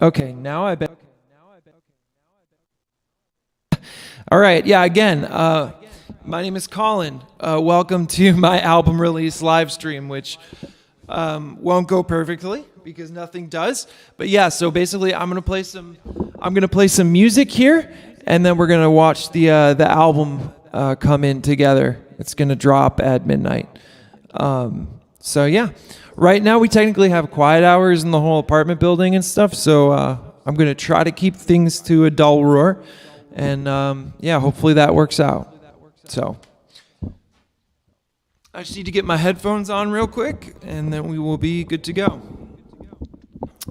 Okay, now I bet. All right, yeah, again, my name is Colin. Welcome to my album release live stream, which won't go perfectly because nothing does. But yeah, so basically, I'm gonna play some music here, and then we're gonna watch the album come in together. It's gonna drop at midnight. So yeah, right now we technically have quiet hours in the whole apartment building and stuff. So I'm gonna try to keep things to a dull roar, and yeah, hopefully that works out. So I just need to get my headphones on real quick, and then we will be good to go.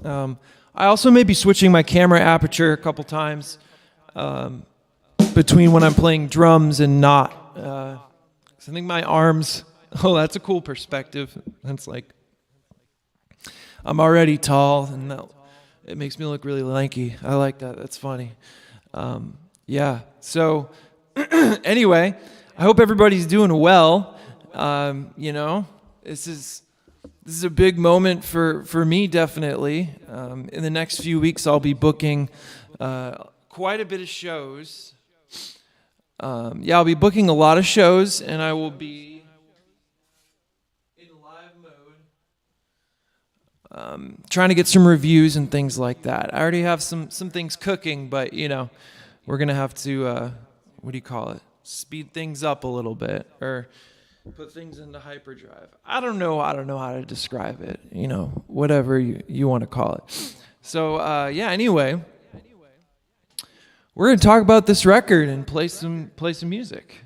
I also may be switching my camera aperture a couple times between when I'm playing drums and not. 'Cause I think my arms. Oh, that's a cool perspective. That's like I'm already tall, and it makes me look really lanky. I like that. That's funny. Yeah. So anyway, I hope everybody's doing well. You know, this is a big moment for me, definitely. In the next few weeks, I'll be booking quite a bit of shows. Yeah, I'll be booking a lot of shows, and I will be in live mode, trying to get some reviews and things like that. I already have some things cooking, but you know, we're gonna have to what do you call it? Speed things up a little bit, or put things into hyperdrive. I don't know how to describe it. You know, whatever you want to call it. So yeah. Anyway, we're gonna talk about this record and play some music.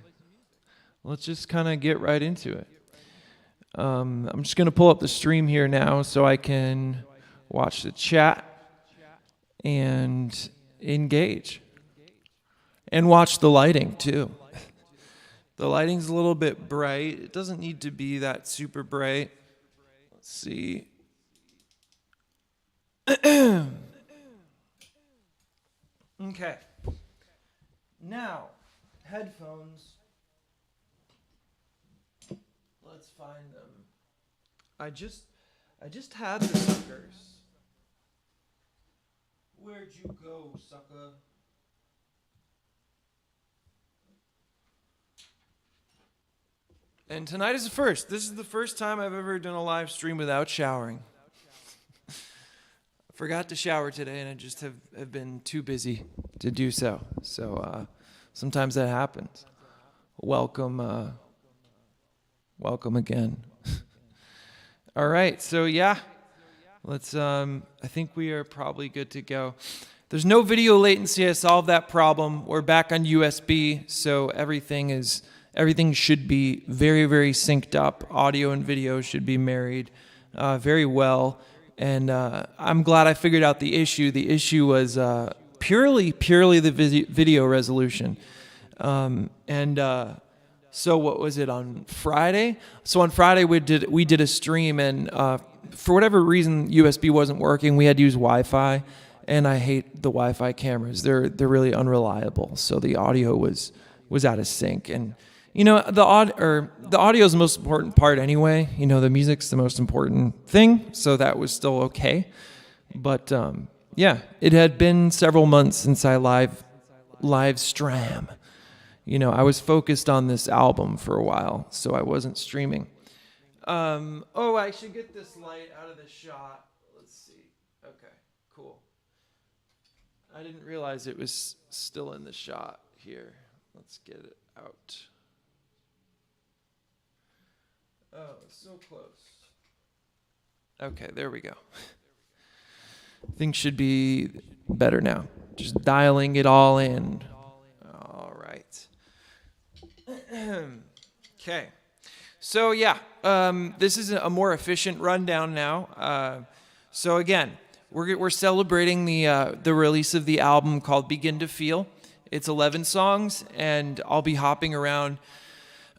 Let's just kind of get right into it. I'm just gonna pull up the stream here now so I can watch the chat and engage, and watch the lighting too. The lighting's a little bit bright. It doesn't need to be that super bright. Let's see. Okay. Now, headphones. Let's find them. I just had the suckers. Where'd you go, sucker? And tonight is the first. This is the first time I've ever done a live stream without showering. I forgot to shower today, and I just have been too busy to do so. So sometimes that happens. Welcome again. All right, so yeah, let's. I think we are probably good to go. There's no video latency. I solved that problem. We're back on USB, so everything should be very, very synced up. Audio and video should be married very well. And I'm glad I figured out the issue. The issue was purely the video resolution. So what was it, on Friday? So on Friday we did a stream, and for whatever reason USB wasn't working. We had to use Wi-Fi, and I hate the Wi-Fi cameras. They're really unreliable. So the audio was out of sync, and you know, the audio is the most important part anyway. You know, the music's the most important thing, so that was still okay. But yeah, it had been several months since I live stream. You know, I was focused on this album for a while, so I wasn't streaming. Oh, I should get this light out of the shot. Let's see. Okay, cool. I didn't realize it was still in the shot here. Let's get it out. Oh, so close. Okay, there we go. Things should be better now. Just dialing it all in. All right. Okay. So yeah, this is a more efficient rundown now. So again, we're celebrating the release of the album called Begin to Feel. It's 11 songs, and I'll be hopping around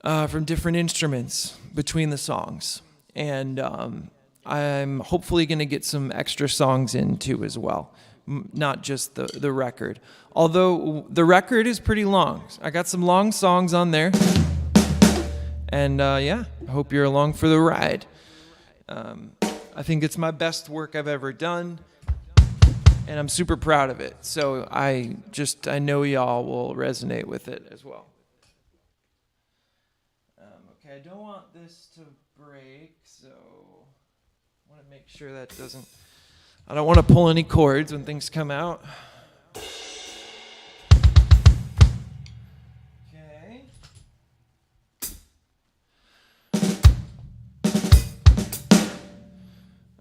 from different instruments between the songs, and I'm hopefully going to get some extra songs in too as well, not just the record. Although the record is pretty long, I got some long songs on there, and yeah, I hope you're along for the ride. I think it's my best work I've ever done, and I'm super proud of it. So I know y'all will resonate with it as well. Okay, I don't want this to break, so I want to make sure that doesn't. I don't want to pull any cords when things come out. Okay.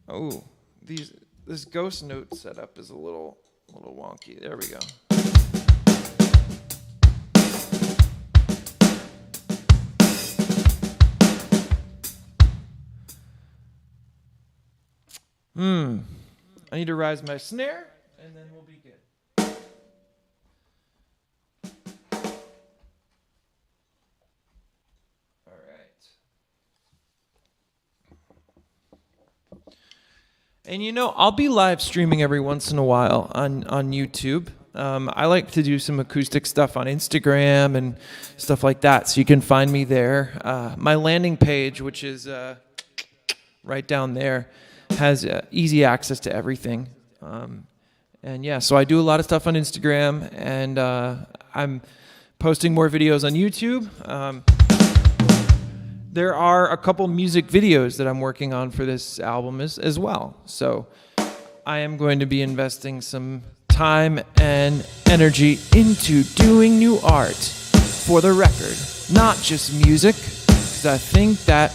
Oh, this ghost note setup is a little wonky. There we go. I need to rise my snare, and then we'll be good. All right. And I'll be live streaming every once in a while on YouTube. I like to do some acoustic stuff on Instagram and stuff like that, so you can find me there. My landing page, which is right down there, has easy access to everything. So I do a lot of stuff on Instagram, and I'm posting more videos on YouTube. There are a couple music videos that I'm working on for this album as well. So I am going to be investing some time and energy into doing new art for the record, not just music, because I think that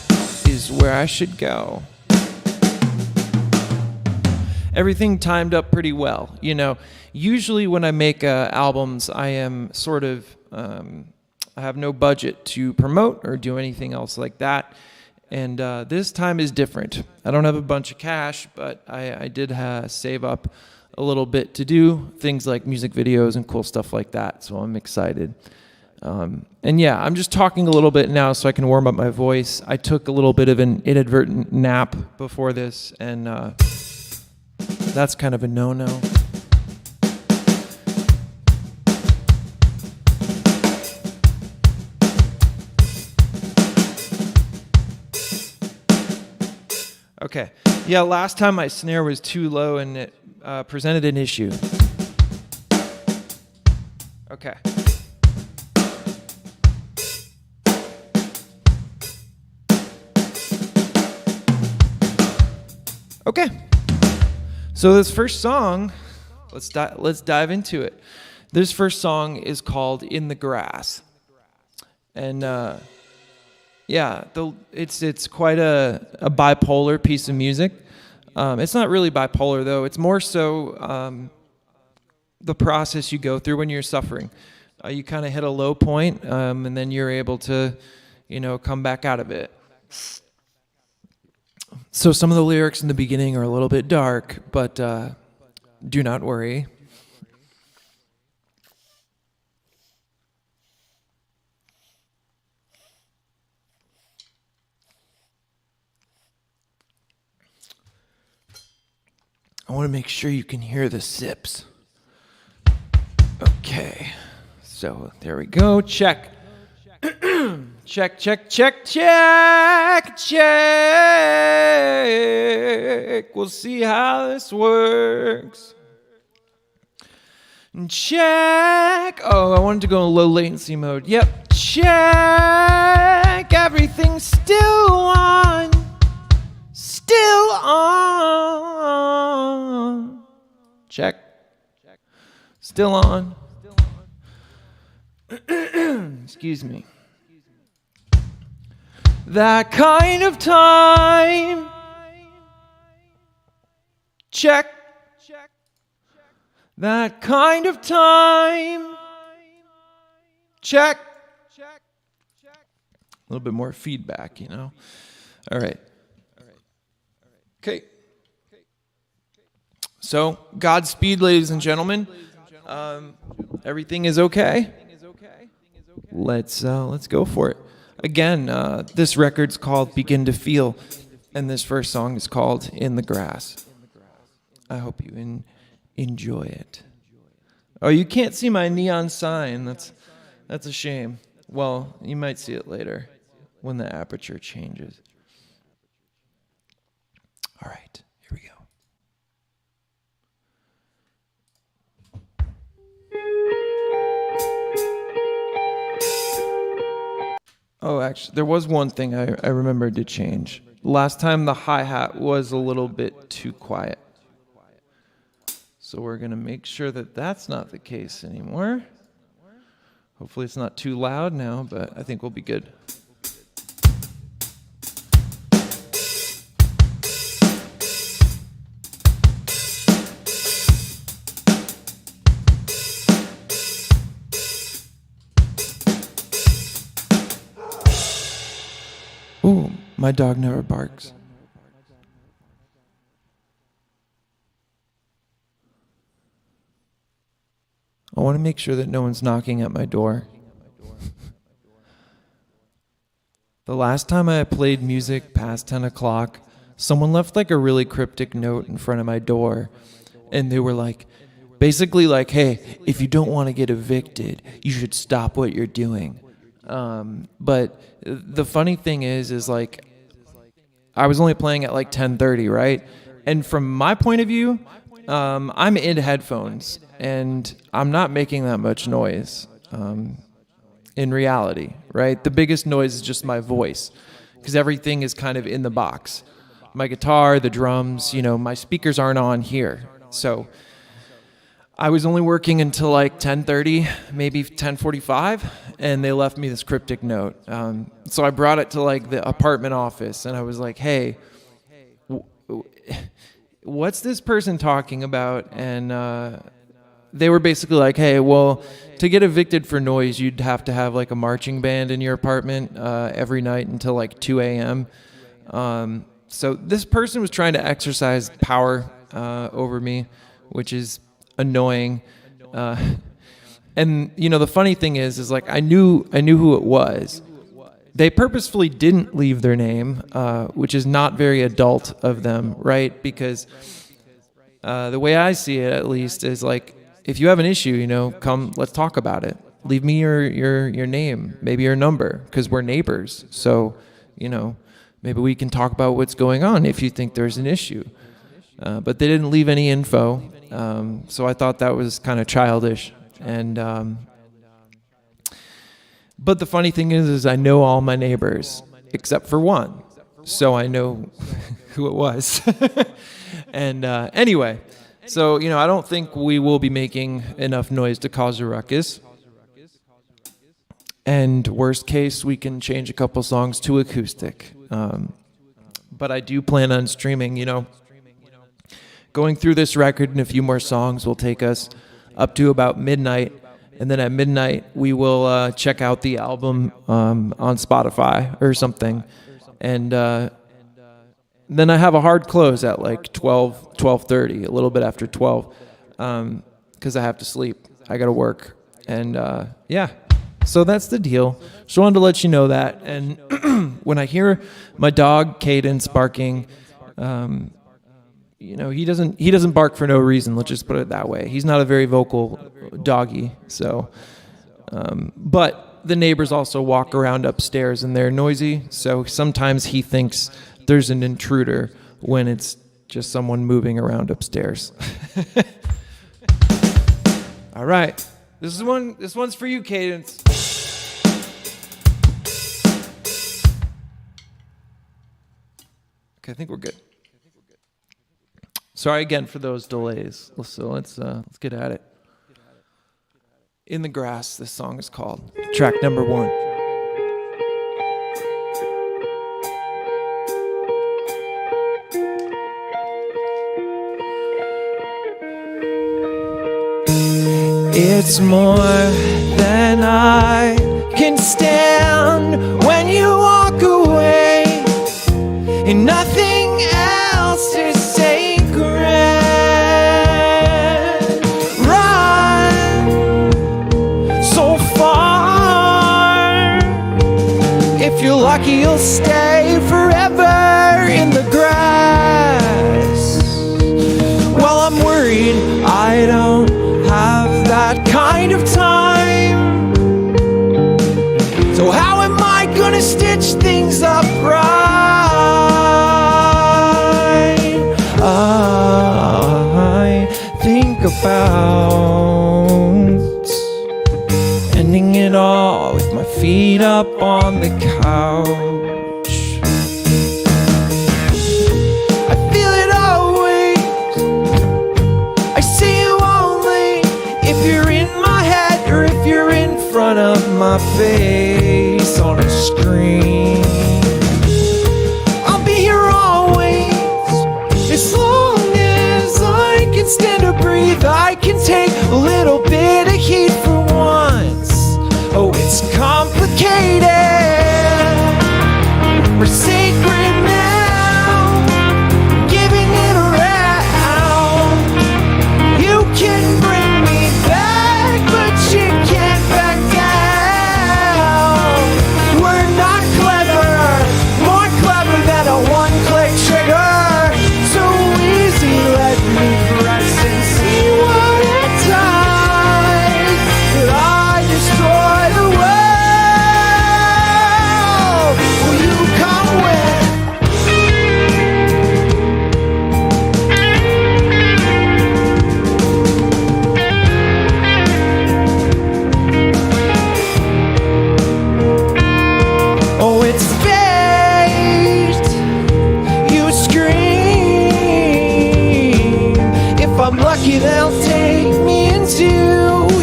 is where I should go. Everything timed up pretty well. Usually when I make albums, I am sort of, I have no budget to promote or do anything else like that. And this time is different. I don't have a bunch of cash, but I did save up a little bit to do things like music videos and cool stuff like that. So I'm excited. I'm just talking a little bit now so I can warm up my voice. I took a little bit of an inadvertent nap before this, and that's kind of a no-no. Okay. Yeah, last time my snare was too low and it presented an issue. Okay. Okay. So this first song, let's dive into it. This first song is called "In the Grass," and it's quite a bipolar piece of music. It's not really bipolar though. It's more so the process you go through when you're suffering. You kind of hit a low point, and then you're able to, come back out of it. So some of the lyrics in the beginning are a little bit dark, but do not worry. I want to make sure you can hear the sips. Okay, so there we go. Check. Check, check, check, check, check. We'll see how this works. Check. Oh, I wanted to go in low latency mode. Yep. Check. Everything's still on. Still on. Check. Still on. Excuse me. That kind of time. Check. That kind of time. Check. A little bit more feedback, All right. Okay. So, Godspeed, ladies and gentlemen. Everything is okay. Let's go for it. Again, this record's called "Begin to Feel," and this first song is called "In the Grass." I hope you enjoy it. Oh, you can't see my neon sign. That's a shame. Well, you might see it later when the aperture changes. All right, here we go. actually, there was one thing I remembered to change. Last time the hi-hat was a little bit too quiet. So we're going to make sure that that's not the case anymore. Hopefully it's not too loud now, but I think we'll be good. Ooh, my dog never barks. I want to make sure that no one's knocking at my door. The last time I played music past 10 o'clock, someone left like a really cryptic note in front of my door. And they were like, basically like, hey, if you don't want to get evicted, you should stop what you're doing. But the funny thing is like, I was only playing at like 10:30, right? And from my point of view, I'm in headphones and I'm not making that much noise. In reality, right? The biggest noise is just my voice because everything is kind of in the box. My guitar, the drums, my speakers aren't on here. So I was only working until like 10:30, maybe 10:45, and they left me this cryptic note. So I brought it to like the apartment office, and I was like, "Hey, what's this person talking about?" And they were basically like, "Hey, well, to get evicted for noise, you'd have to have like a marching band in your apartment every night until like 2 a.m." So this person was trying to exercise power over me, which is annoying. And the funny thing is like I knew who it was. They purposefully didn't leave their name, which is not very adult of them, right? Because the way I see it, at least, is like, if you have an issue, come, let's talk about it. Leave me your name, maybe your number, because we're neighbors. So, maybe we can talk about what's going on if you think there's an issue. But they didn't leave any info, so I thought that was kind of childish. And but the funny thing is I know all my neighbors except for one, so I know who it was. And anyway, so I don't think we will be making enough noise to cause a ruckus. And worst case, we can change a couple songs to acoustic. But I do plan on streaming, Going through this record and a few more songs will take us up to about midnight. And then at midnight, we will check out the album on Spotify or something. And then I have a hard close at like 12:30, a little bit after 12, because I have to sleep. I got to work. And yeah, so that's the deal. Just wanted to let you know that. And when I hear my dog Cadence barking, he doesn't bark for no reason. Let's just put it that way. He's not a very vocal doggy. So, but the neighbors also walk around upstairs and they're noisy. So sometimes he thinks there's an intruder when it's just someone moving around upstairs. All right, this one's for you, Cadence. Okay, I think we're good. Sorry again for those delays. So let's get at it. In the Grass, this song is called. Track number 1. It's more than I can stand when you walk away, and nothing else is sacred. Run so far. If you're lucky, you'll stay forever in the grass. Well, I'm worried I don't have that kind of time. So how am I gonna stitch things up right? I think about ending it all with my feet up on the couch. face on a screen. I'll be here always, as long as I can stand or breathe. I can take a little bit of heat for once. Oh, it's complicated. We're sacred now, giving it around. You can bring me back, but you can't back down. We're not clever, more clever than a one-click trigger. So easy, let me press and see what it does. That I destroy the world. Will you come with? Oh, it's fate. You scream. If I'm lucky, they'll take me into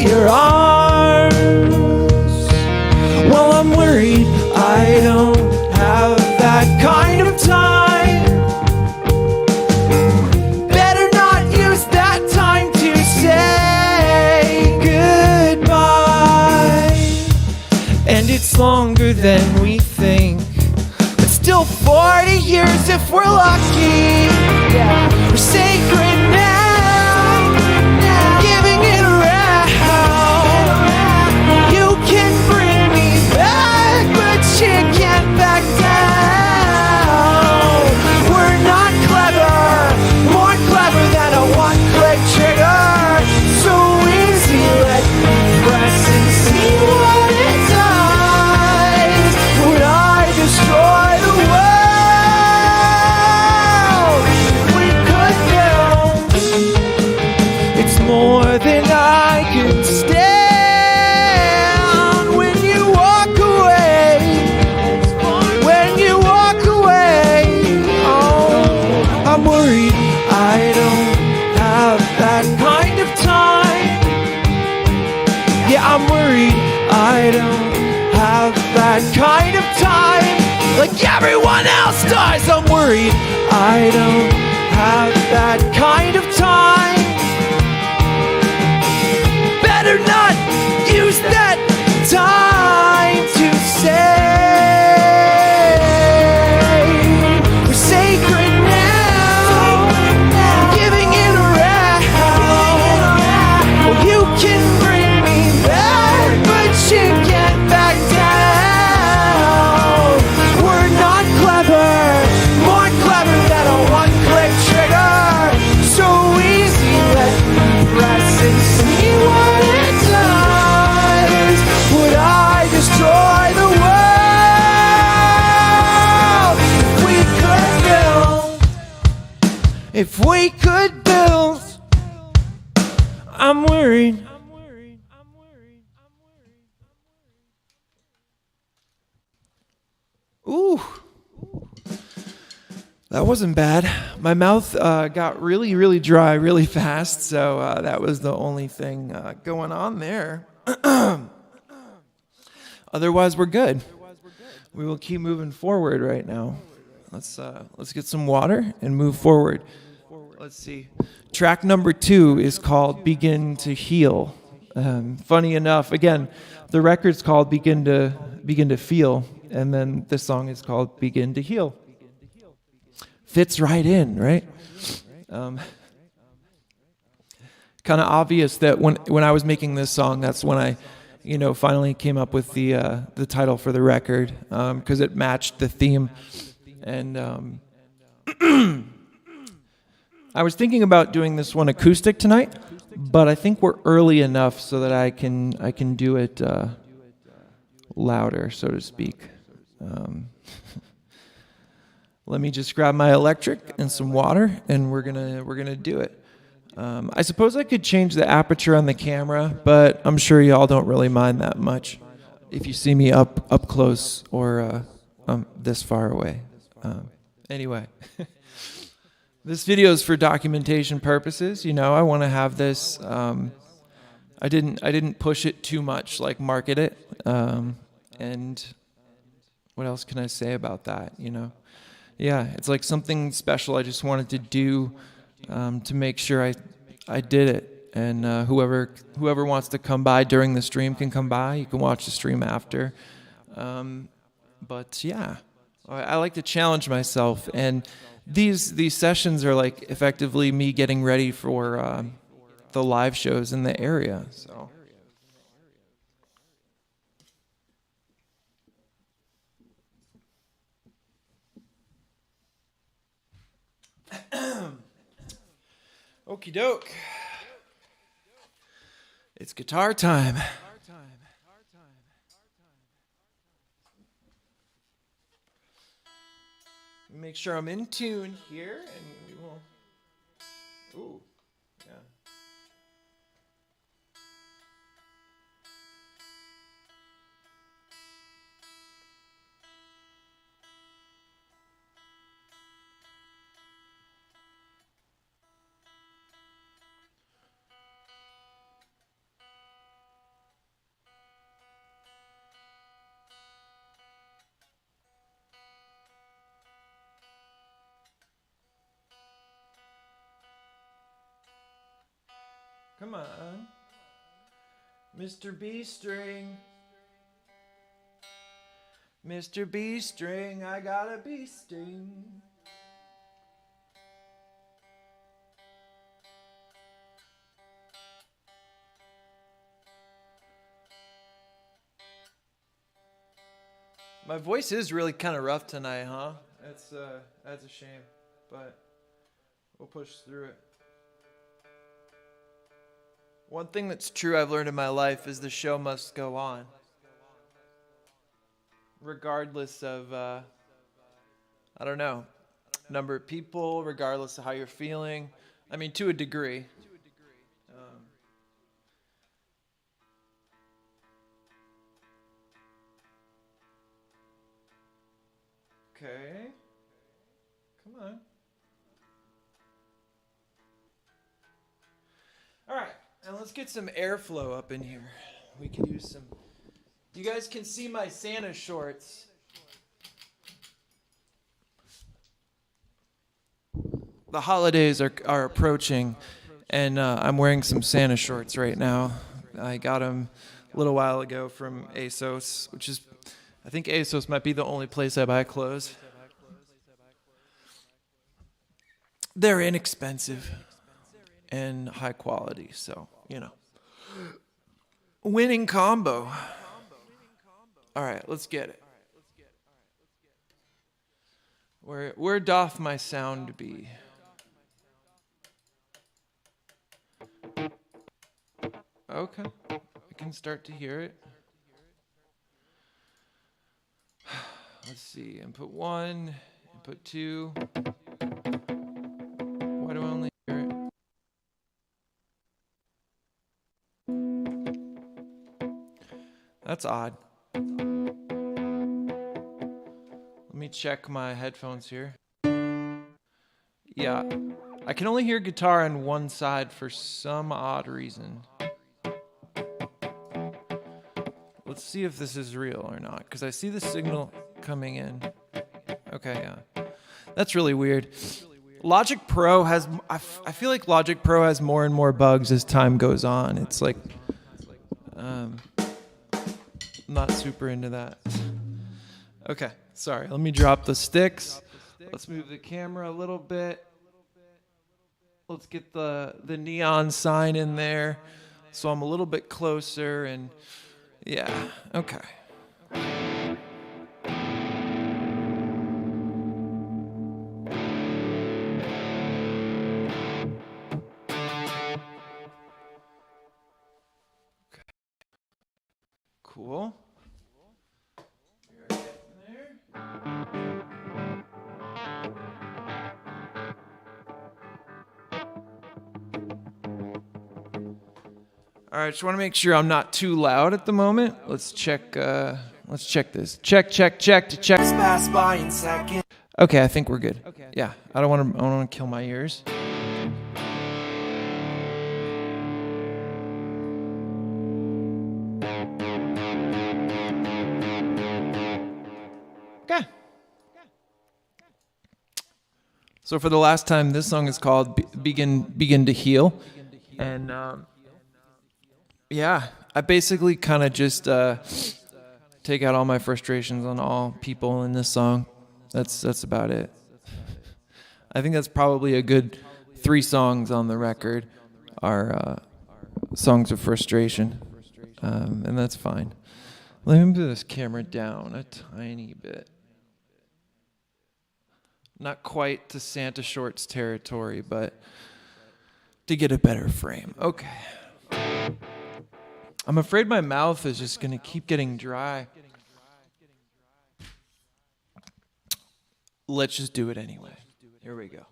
your arms. Well, I'm worried I don't have that kind of time. Better not use that time to say goodbye. And it's longer than we think, but still 40 years if we're lucky. We're sacred now, giving it around. You can bring me back, but you can't back down. We're not clever, more clever than a one-click trigger. So easy, let me press and see what it does. Would I destroy the world? We could build. It's more than I can stand. When you walk away, when you walk away, oh, I'm worried I don't have that kind of time. Yeah, I'm worried I don't have that kind of time. Like everyone else does, I'm worried I don't have that kind of time. Better not use that time to say we're sacred now, giving it around. Well, you can bring me back, but you can't back down. We're not clever, more clever than a one-click trigger. So easy, let me press and see what it does. Would I destroy the world if we could build? I'm worried. Ooh, that wasn't bad. My mouth got really, really dry really fast, so that was the only thing going on there. Otherwise, we're good. We will keep moving forward right now. Let's get some water and move forward. Let's see. Track number 2 is called "Begin to Heal." Funny enough, again, the record's called "Begin to Feel," and then this song is called "Begin to Heal." Fits right in, right? Kind of obvious that when I was making this song, that's when I, finally came up with the title for the record, because it matched the theme. And I was thinking about doing this one acoustic tonight, but I think we're early enough so that I can do it louder, so to speak. Let me just grab my electric and some water, and we're gonna do it. I suppose I could change the aperture on the camera, but I'm sure y'all don't really mind that much if you see me up close or this far away. Anyway, this video is for documentation purposes. I want to have this. I didn't push it too much, like market it. And what else can I say about that, you know? Yeah, it's like something special I just wanted to do to make sure I did it. And whoever wants to come by during the stream can come by. You can watch the stream after. But yeah, I like to challenge myself. And these sessions are like effectively me getting ready for the live shows in the area. So. Okie doke. It's guitar time. Make sure I'm in tune here, and we will. Ooh, yeah. Come on. Mr. B string. Mr. B string, I got a B string. My voice is really kind of rough tonight, huh? That's a shame, but we'll push through it. One thing that's true I've learned in my life is the show must go on. Regardless of, I don't know, number of people, regardless of how you're feeling. I mean, to a degree. Okay. Come on. All right. And let's get some airflow up in here. We can use some. You guys can see my Santa shorts. The holidays are approaching, and I'm wearing some Santa shorts right now. I got them a little while ago from ASOS, which is, I think ASOS might be the only place I buy clothes. They're inexpensive and high quality, so, you know. Winning combo. All right, let's get it. Where doth my sound be? Okay, I can start to hear it. Let's see, input 1, input 2. Why do I only hear it? That's odd. Let me check my headphones here. Yeah, I can only hear guitar on one side for some odd reason. Let's see if this is real or not, because I see the signal coming in. Okay, yeah. That's really weird. Logic Pro has, I feel like Logic Pro has more and more bugs as time goes on. It's like, not super into that. Okay, sorry. Let me drop the sticks. Let's move the camera a little bit. Let's get the neon sign in there so I'm a little bit closer, and yeah, okay. Cool. All right, just want to make sure I'm not too loud at the moment. Let's check this. Check to check. Pass by in second. Okay, I think we're good. Yeah, I don't want to kill my ears. So for the last time, this song is called Begin to Heal. And yeah, I basically kind of just take out all my frustrations on all people in this song. That's about it. I think that's probably a good 3 songs on the record are songs of frustration, and that's fine. Let me move this camera down a tiny bit. Not quite to Santa Shorts territory, but to get a better frame. Okay. I'm afraid my mouth is just going to keep getting dry. Let's just do it anyway. Here we go.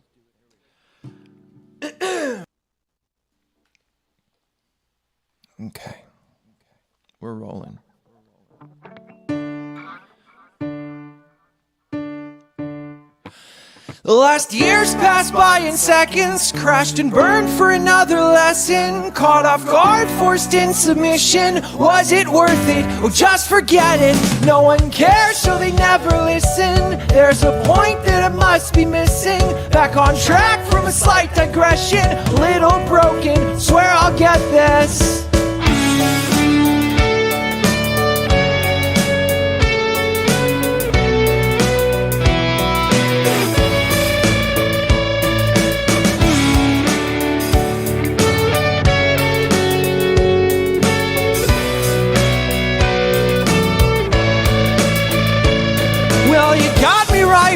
Okay. We're rolling. The last years passed by in seconds, crashed and burned for another lesson. Caught off guard, forced in submission. Was it worth it? Oh, just forget it. No one cares, so they never listen. There's a point that I must be missing. Back on track from a slight digression. Little broken, swear I'll get this.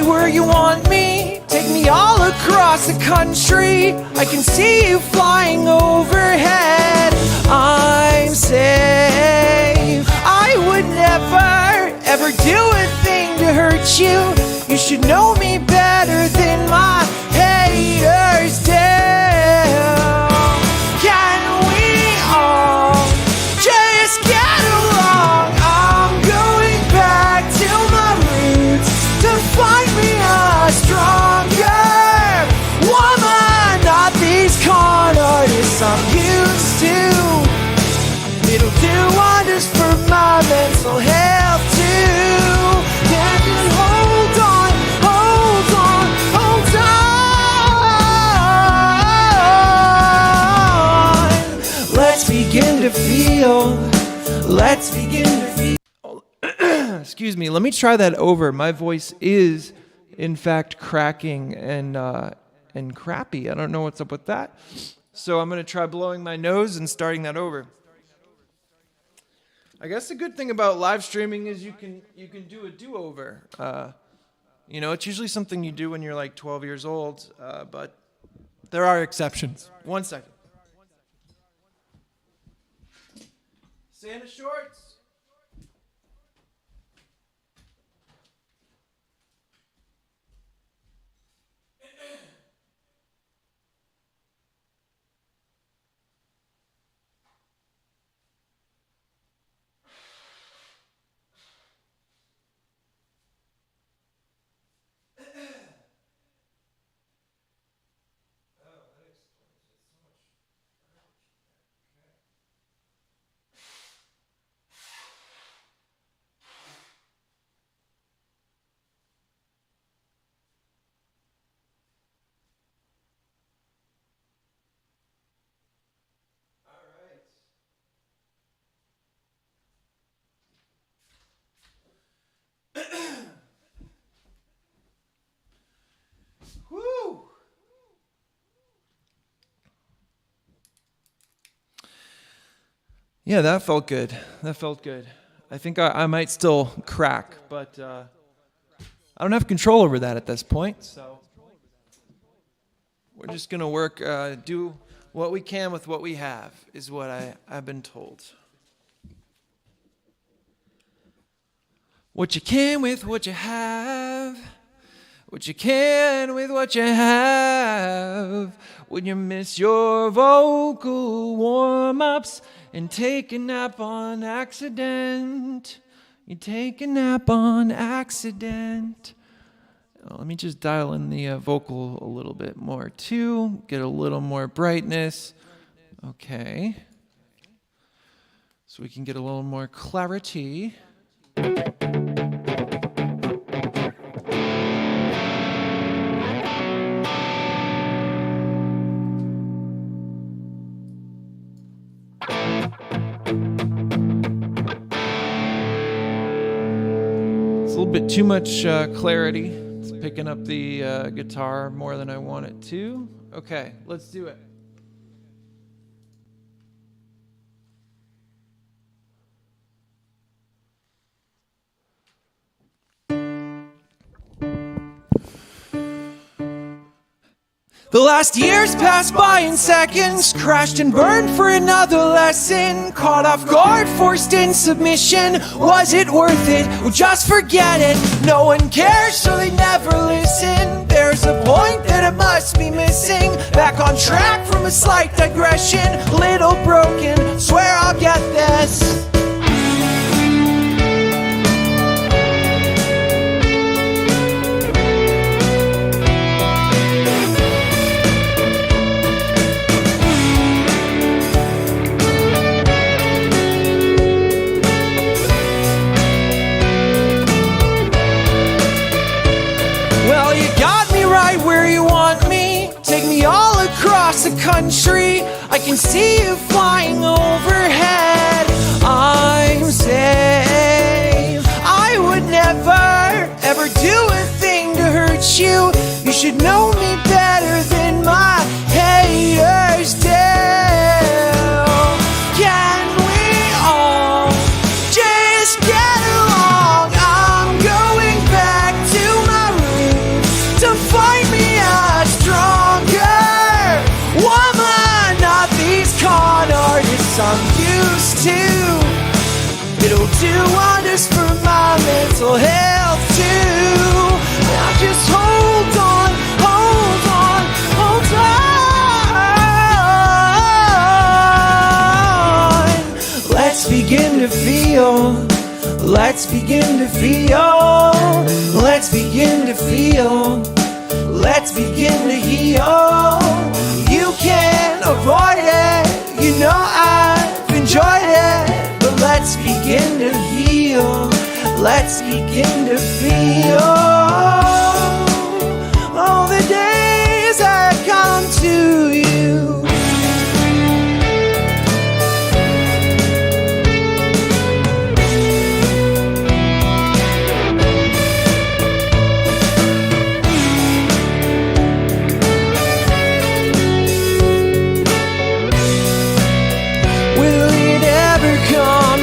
Where you want me, take me all across the country. I can see you flying overhead. I'm safe. I would never, ever do a thing to hurt you. You should know me better than my haters do. Can we all just get along? I'm going back to my roots to find me a stronger woman, not these con artists I'm used to. It'll do wonders for my mental health too. Can you hold on, hold on, hold on? Let's begin to feel. Let's begin to feel. Excuse me, let me try that over. My voice is, in fact, cracking and crappy. I don't know what's up with that. So I'm going to try blowing my nose and starting that over. I guess the good thing about live streaming is you can do a do-over. It's usually something you do when you're like 12 years old, but there are exceptions. 1 second. Santa Shorts. Woo! Yeah, that felt good. That felt good. I think I might still crack, but I don't have control over that at this point, so we're just going to work, do what we can with what we have, is what I've been told. What you can with what you have. What you can with what you have. When you miss your vocal warm-ups and take a nap on accident. You take a nap on accident. Let me just dial in the vocal a little bit more too. Get a little more brightness. Okay. So we can get a little more clarity. bit too much clarity. It's picking up the guitar more than I want it to. Okay, let's do it. The last years passed by in seconds, crashed and burned for another lesson. Caught off guard, forced in submission. Was it worth it? Well, just forget it. No one cares, so they never listen. There's a point that it must be missing. Back on track from a slight digression. Little broken, swear I'll get this. Take me all across the country. I can see you flying overhead. I'm safe. I would never, ever do a thing to hurt you. You should know me better than my haters do. Can we all just get along? I'm going back to my roots to find me a stronger woman, not these con artists I'm used to. It'll do wonders for my mental health too. Now just hold on, hold on, hold on. Let's begin to feel. Let's begin to feel. Let's begin to feel. Let's begin to heal. You can't avoid it. You know I've enjoyed it. But let's begin to heal. Let's begin to feel all the days that come to you.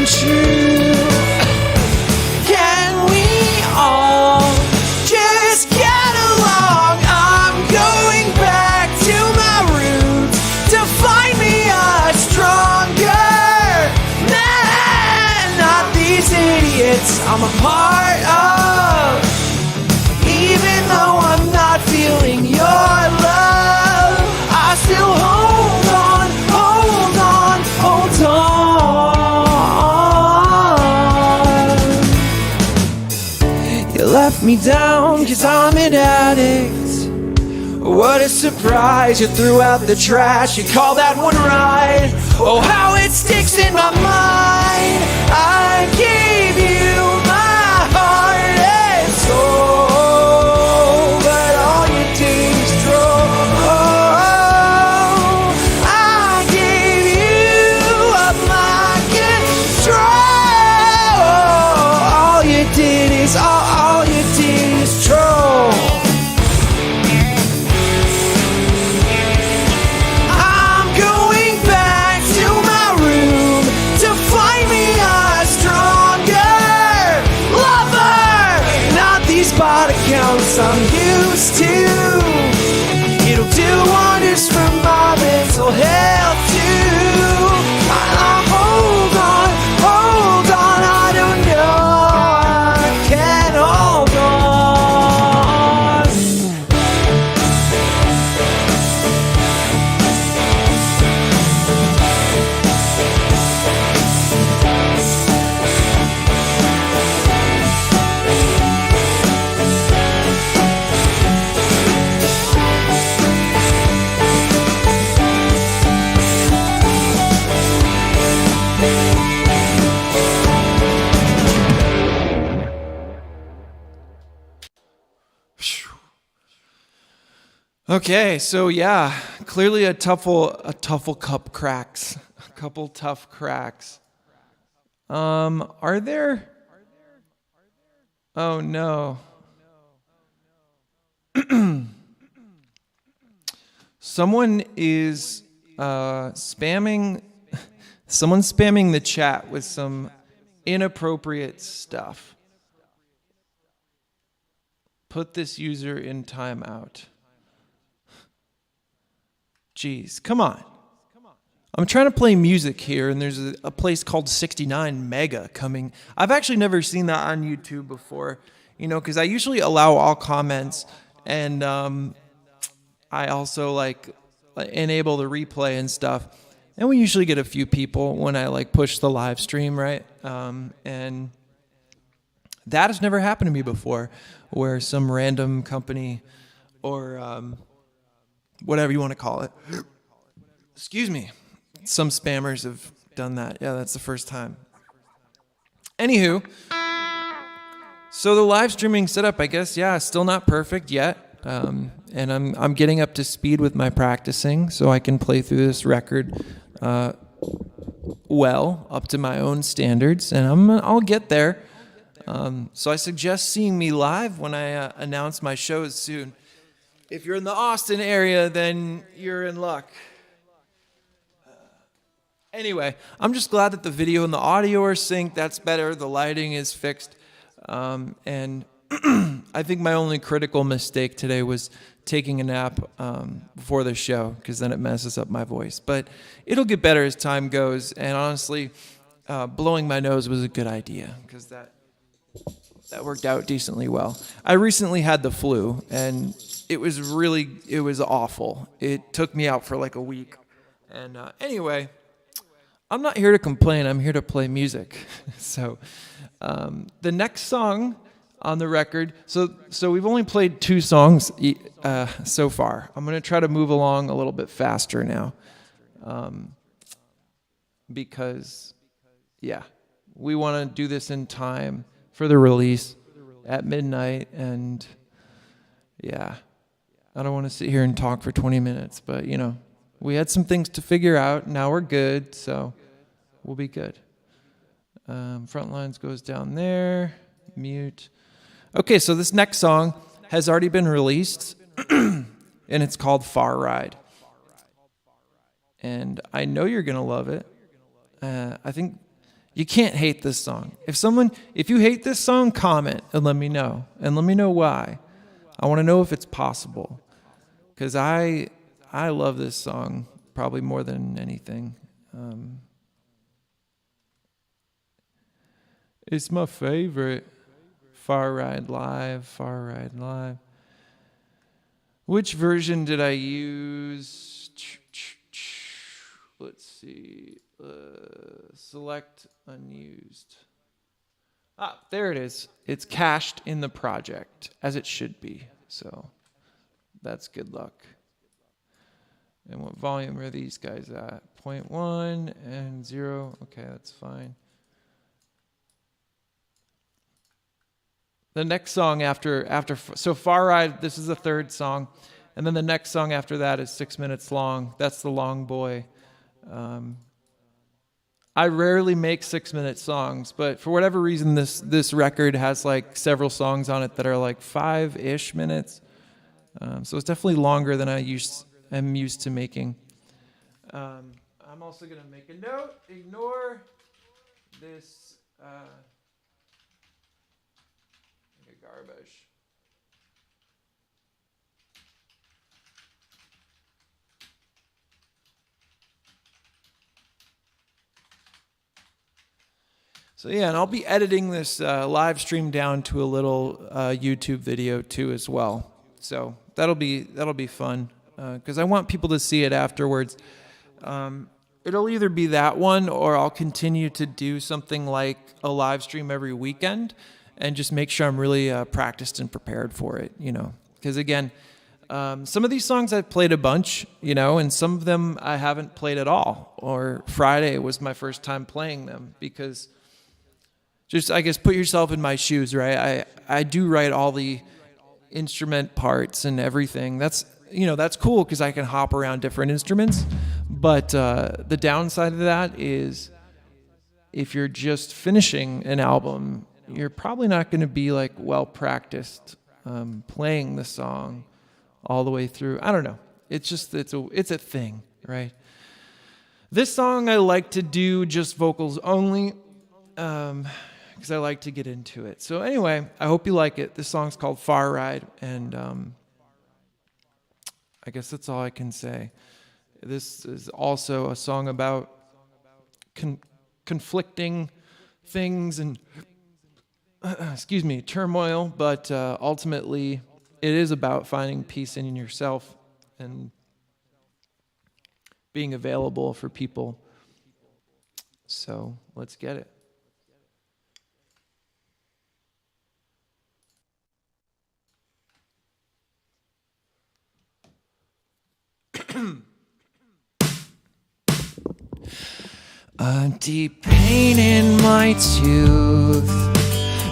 True. Can we all just get along? I'm going back to my roots to find me a stronger man, not these idiots I'm a part of. Even though I'm not feeling your love, I still hold on, hold on, hold on. Left me down cause I'm an addict. What a surprise, you threw out the trash. You call that one right? Oh, how it sticks in my mind. I gave you my heart and soul, but all you did is throw. I gave you up my control. All you did is all you did is troll. I'm going back to my room to find me a stronger lover, not these body counts I'm used to. It'll do wonders for my mental health too. Hold on, hold on, I don't know, I can't hold on. Okay, so yeah, clearly a couple cup cracks, a couple tough cracks. Are there Oh no. Someone is spamming. Someone's spamming the chat with some inappropriate stuff. Put this user in timeout. Jeez, come on. I'm trying to play music here, and there's a place called 69 Mega coming. I've actually never seen that on YouTube before, because I usually allow all comments, and I also like enable the replay and stuff. And we usually get a few people when I push the live stream, right? And that has never happened to me before, where some random company or whatever you want to call it, excuse me, some spammers have done that. Yeah, that's the first time. Anywho, so the live streaming setup, I guess, still not perfect yet. And I'm getting up to speed with my practicing so I can play through this record well, up to my own standards, and I'll get there. So I suggest seeing me live when I announce my shows soon. If you're in the Austin area, then you're in luck. Anyway, I'm just glad that the video and the audio are synced. That's better. The lighting is fixed. And I think my only critical mistake today was taking a nap before the show, because then it messes up my voice. But it'll get better as time goes. And honestly, blowing my nose was a good idea, because that worked out decently well. I recently had the flu, and it was awful. It took me out for a week. And anyway, I'm not here to complain. I'm here to play music. So the next song on the record, so we've only played 2 songs so far. I'm going to try to move along a little bit faster now, because, we want to do this in time for the release at midnight, and, I don't want to sit here and talk for 20 minutes, but, we had some things to figure out. Now we're good, so we'll be good. Front lines goes down there, mute. Okay, so this next song has already been released, and it's called Far Ride. And I know you're going to love it. I think you can't hate this song. If you hate this song, comment and let me know. And let me know why. I want to know if it's possible. Because I love this song probably more than anything. It's my favorite. Far Ride Live. Which version did I use? Let's see. Select unused. There it is. It's cached in the project, as it should be. So that's good luck. And what volume are these guys at? 0.1 and 0. Okay, that's fine. The next song so Far Ride, this is the third song. And then the next song after that is 6 minutes long. That's The Long Boy. I rarely make 6-minute songs, but for whatever reason, this record has several songs on it that are 5-ish minutes. So it's definitely longer than I'm used to making. I'm also going to make a note. Ignore this garbage. So and I'll be editing this live stream down to a little YouTube video too as well. So that'll be fun, because I want people to see it afterwards. It'll either be that one, or I'll continue to do something like a live stream every weekend, and just make sure I'm really practiced and prepared for it. Because again, some of these songs I've played a bunch, and some of them I haven't played at all. Or Friday was my first time playing them, because just, I guess, put yourself in my shoes, right? I do write all the instrument parts and everything. That's cool, because I can hop around different instruments. But the downside of that is, if you're just finishing an album you're probably not going to be like well practiced playing the song all the way through. I don't know. It's a thing, right? This song I like to do just vocals only because I like to get into it. So anyway, I hope you like it. This song's called Far Ride, and I guess that's all I can say. This is also a song about conflicting things and turmoil, but ultimately it is about finding peace in yourself and being available for people. So let's get it. A deep pain in my tooth,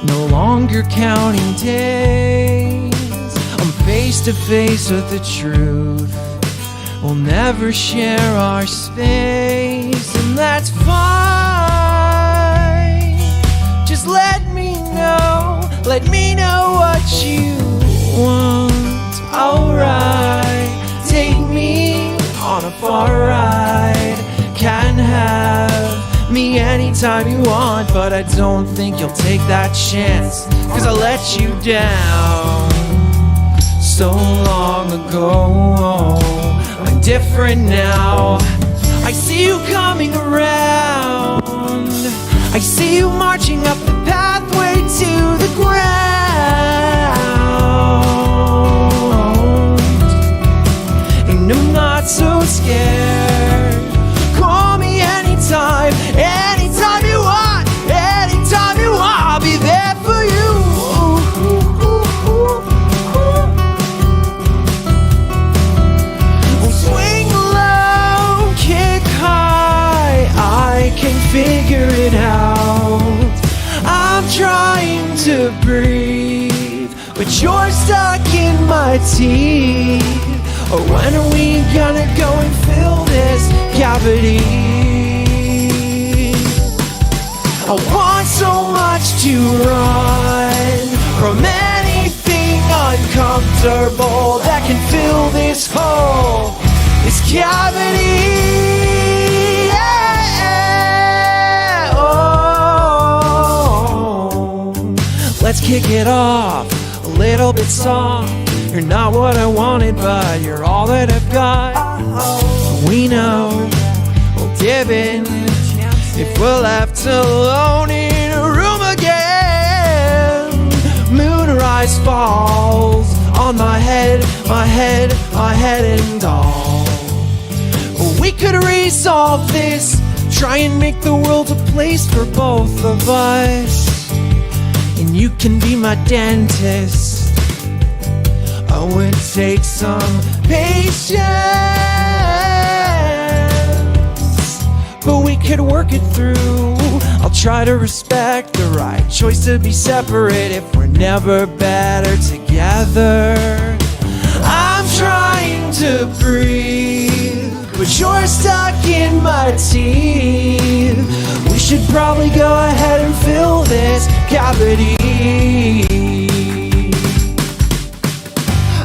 no longer counting days. I'm face to face with the truth. We'll never share our space, and that's fine. Just let me know what you want. Alright, take me on a far ride. Can have me anytime you want, but I don't think you'll take that chance, 'cause I let you down so long ago. I'm different now. I see you coming around. I see you marching up the pathway to the ground, and I'm not so scared. Call me anytime, anytime you want, anytime you want. I'll be there for you. Swing low, kick high, I can figure it out. I'm trying to breathe, but you're stuck in my teeth. Or when are we gonna go and fill this cavity? I want so much to run from anything uncomfortable that can fill this hole, this cavity. Yeah. Oh. Let's kick it off a little bit soft. You're not what I wanted, but you're all that I've got. We know we'll give in if we're left alone in a room again. Moonrise falls on my head and all. We could resolve this, try and make the world a place for both of us. And you can be my dentist. I would take some patience, but we could work it through. I'll try to respect the right choice to be separate if we're never better together. I'm trying to breathe, but you're stuck in my teeth. We should probably go ahead and fill this cavity.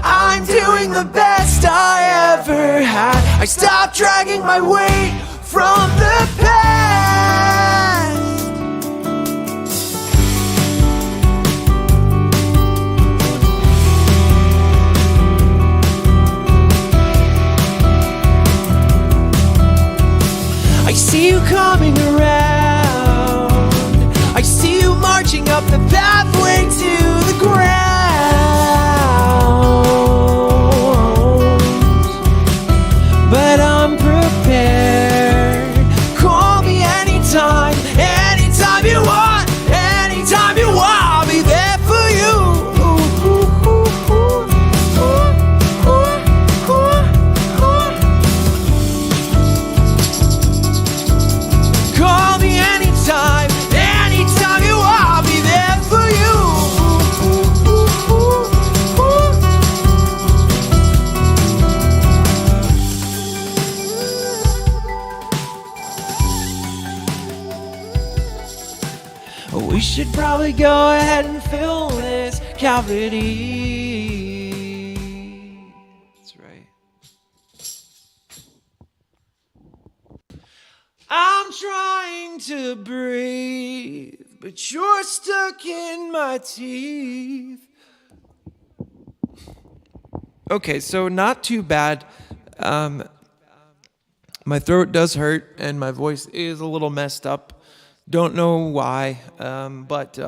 I'm doing the best I ever had. I stopped dragging my weight from the past. I see you coming around. I see you marching up the pathway to the ground. But I'm prepared. Call me anytime, anytime you want, anytime you want. I'll be there for you. Call me anytime, anytime you want. I'll be there for you. should probably go ahead and fill this cavity. That's right. I'm trying to breathe, but you're stuck in my teeth. Okay, so not too bad. My throat does hurt, and my voice is a little messed up. Don't know why, but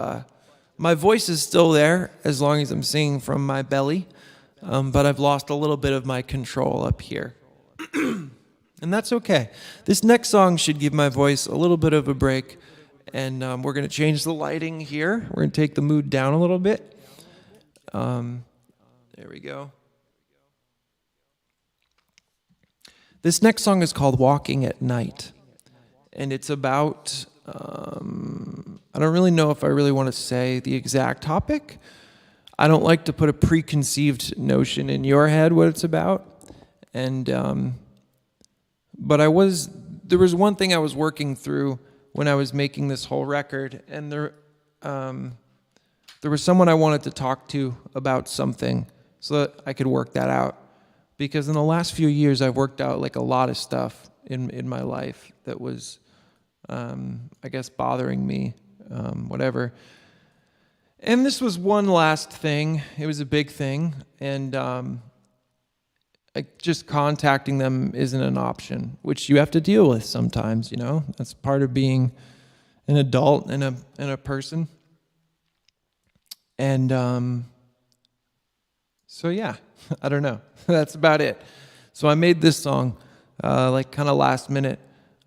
my voice is still there as long as I'm singing from my belly. But I've lost a little bit of my control up here. And that's okay. This next song should give my voice a little bit of a break. And we're going to change the lighting here. We're going to take the mood down a little bit. There we go. This next song is called Walking at Night. And it's about, I don't really know if I really want to say the exact topic. I don't like to put a preconceived notion in your head what it's about. And, but there was one thing I was working through when I was making this whole record. And there was someone I wanted to talk to about something so that I could work that out. Because in the last few years, I've worked out like a lot of stuff in my life that was, I guess, bothering me, whatever. And this was one last thing. It was a big thing. And just contacting them isn't an option, which you have to deal with sometimes, you know? That's part of being an adult and a person. And so, yeah, I don't know. That's about it. So I made this song, like kind of last minute.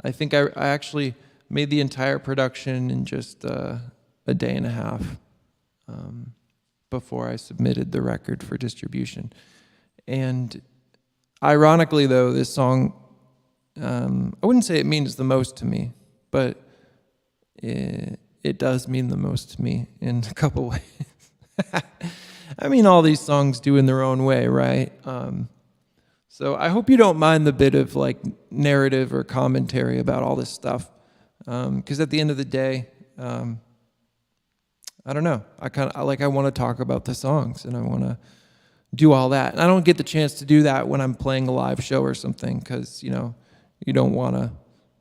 I think I actually made the entire production in just a day and a half before I submitted the record for distribution. And ironically, though, this song, I wouldn't say it means the most to me, but it does mean the most to me in a couple ways. I mean, all these songs do in their own way, right? So I hope you don't mind the bit of like narrative or commentary about all this stuff, because at the end of the day, I don't know. I want to talk about the songs and I want to do all that. And I don't get the chance to do that when I'm playing a live show or something, because you don't want to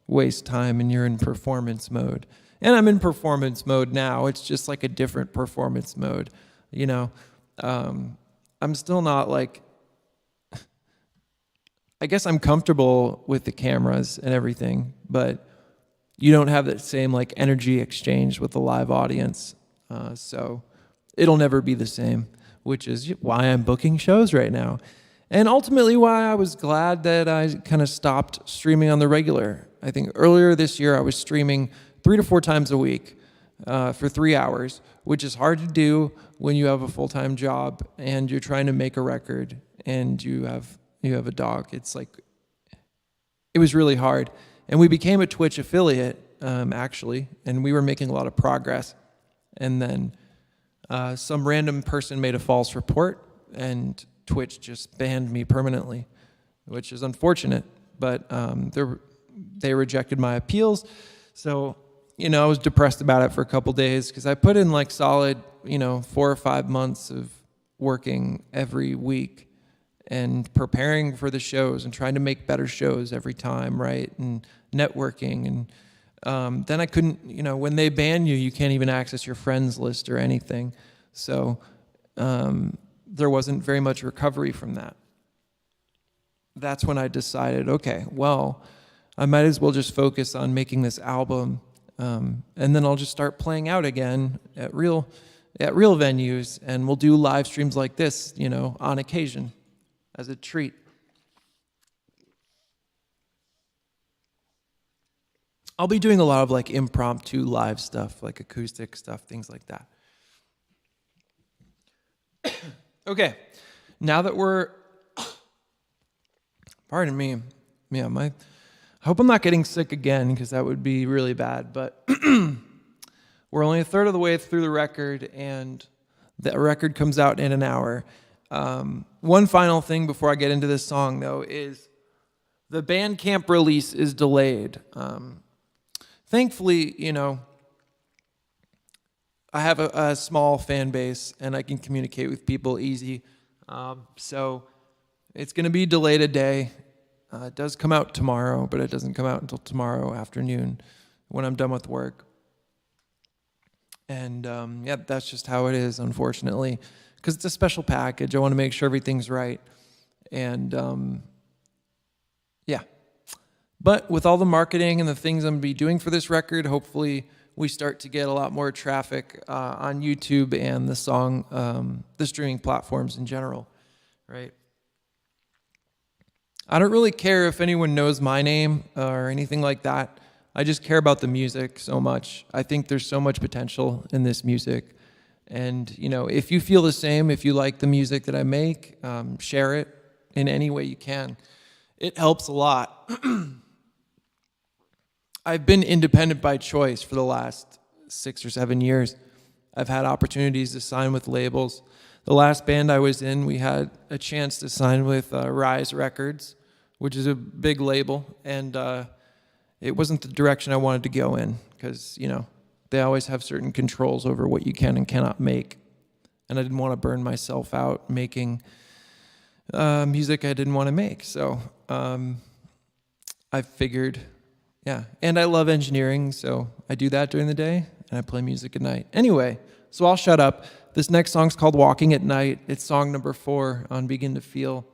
waste time and you're in performance mode. And I'm in performance mode now. It's just like a different performance mode, you know. I'm still not like, I guess I'm comfortable with the cameras and everything, but you don't have that same like energy exchange with the live audience. So it'll never be the same, which is why I'm booking shows right now. And ultimately why I was glad that I kind of stopped streaming on the regular. I think earlier this year I was streaming 3 to 4 times a week for 3 hours, which is hard to do when you have a full-time job and you're trying to make a record and you have a dog. It's like, it was really hard. And we became a Twitch affiliate, actually, and we were making a lot of progress. And then some random person made a false report and Twitch just banned me permanently, which is unfortunate, but they rejected my appeals. So, I was depressed about it for a couple days because I put in like solid, 4 or 5 months of working every week and preparing for the shows and trying to make better shows every time, right? And networking. And then I couldn't, when they ban you, you can't even access your friends list or anything. So there wasn't very much recovery from that. That's when I decided, okay, well, I might as well just focus on making this album. And then I'll just start playing out again at real venues, and we'll do live streams like this, on occasion as a treat. I'll be doing a lot of like impromptu live stuff, like acoustic stuff, things like that. Okay, now that we're, pardon me, yeah, I hope I'm not getting sick again because that would be really bad, but we're only a third of the way through the record and the record comes out in an hour. One final thing before I get into this song though is the Bandcamp release is delayed. Thankfully, I have a small fan base, and I can communicate with people easy. So it's going to be delayed a day. It does come out tomorrow, but it doesn't come out until tomorrow afternoon when I'm done with work. And yeah, that's just how it is, unfortunately, because it's a special package. I want to make sure everything's right. And yeah. But with all the marketing and the things I'm going to be doing for this record, hopefully we start to get a lot more traffic on YouTube and the streaming platforms in general, right? I don't really care if anyone knows my name or anything like that. I just care about the music so much. I think there's so much potential in this music. And, you know, if you feel the same, if you like the music that I make, share it in any way you can. It helps a lot. I've been independent by choice for the last 6 or 7 years. I've had opportunities to sign with labels. The last band I was in, we had a chance to sign with Rise Records, which is a big label, and it wasn't the direction I wanted to go in because, you know, they always have certain controls over what you can and cannot make, and I didn't want to burn myself out making music I didn't want to make. So I figured, yeah, and I love engineering, so I do that during the day, and I play music at night. Anyway, so I'll shut up. This next song's called Walking at Night. It's song number 4 on Begin to Feel,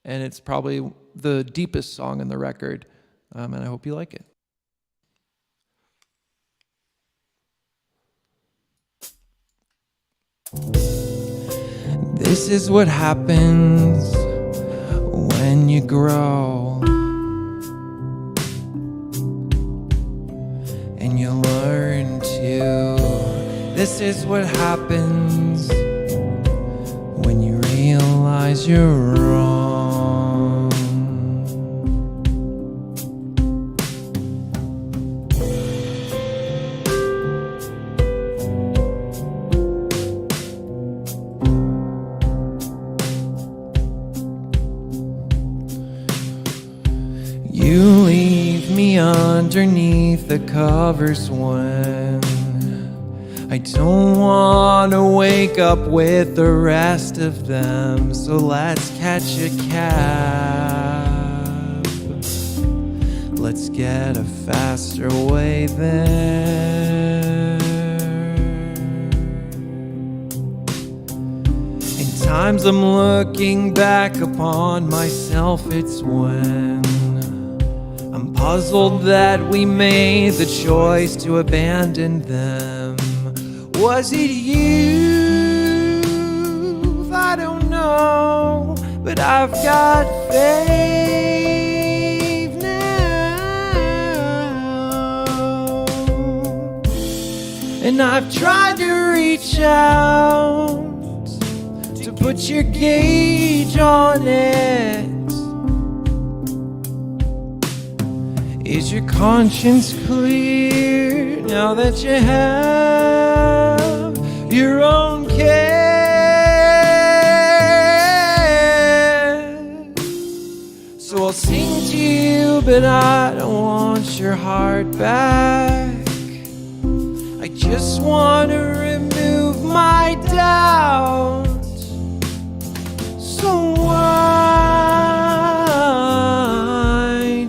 and it's probably the deepest song in the record, and I hope you like it. This is what happens when you grow and you learn to. This is what happens when you realize you're wrong. You leave me underneath the covers when I don't want to wake up with the rest of them. So let's catch a cab. Let's get a faster way there. In times I'm looking back upon myself, it's when I'm puzzled that we made the choice to abandon them. Was it you? I don't know, but I've got faith now. And I've tried to reach out to put your gauge on it. Is your conscience clear now that you have your own care? So I'll sing to you, but I don't want your heart back. I just want to remove my doubt. So why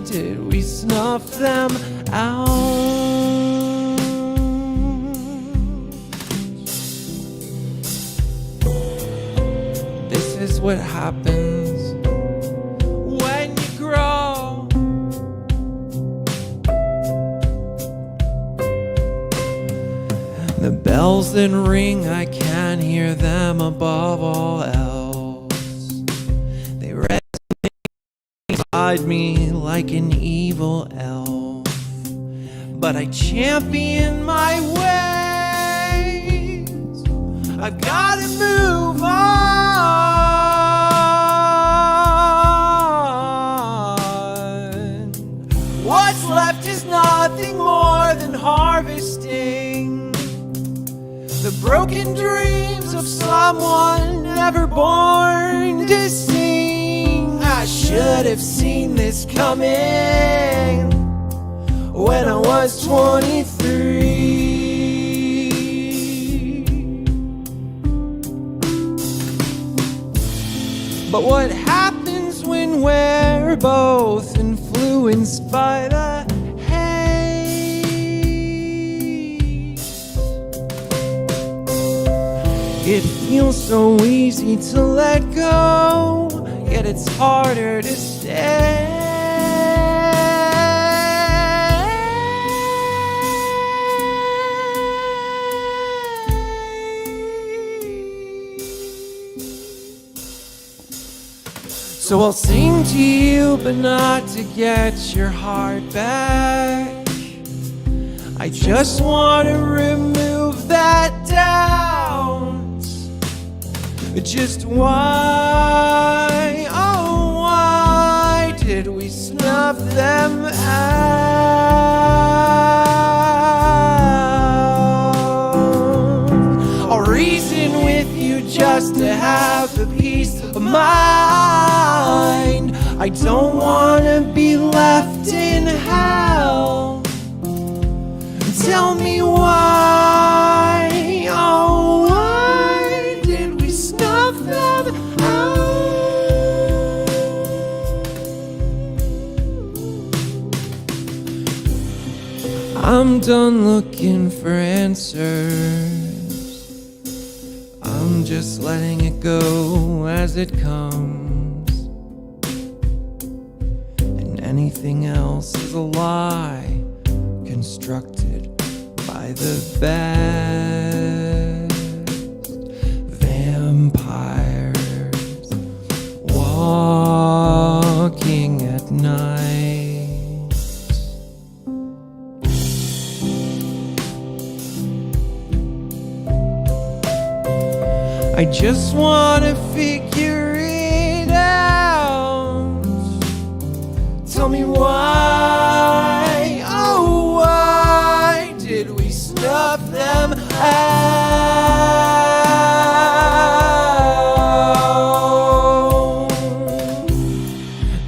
did we snuff them out? This is what happens when you grow. The bells that ring, I can hear them above all else. They resonate inside me like an evil elf. But I champion my ways. I've got to move on. What's left is nothing more than harvesting the broken dreams of someone never born to sing. I should have seen this coming when I was 23. But what happens when we're both influenced by the hate? It feels so easy to let go, yet it's harder to stay. So I'll sing to you, but not to get your heart back. I just want to remove that doubt. Just why, oh why did we snuff them out? I'll reason with you just to have a peace of mind. I don't want to be left in hell. Tell me why, oh why did we snuff them out? I'm done looking for answers. I'm just letting it go as it comes. And anything else is a lie constructed by the best vampires walking at night. I just want to figure it out. Tell me why, oh why did we snuff them out?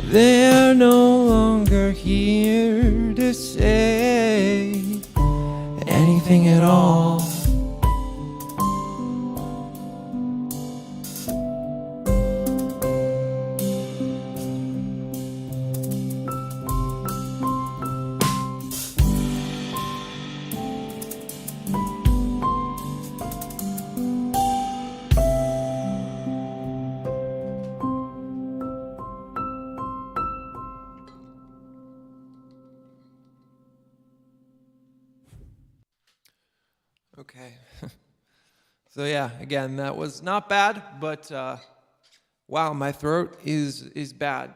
They're no longer here to say anything at all. Okay. So yeah, again, that was not bad, but wow, my throat is bad.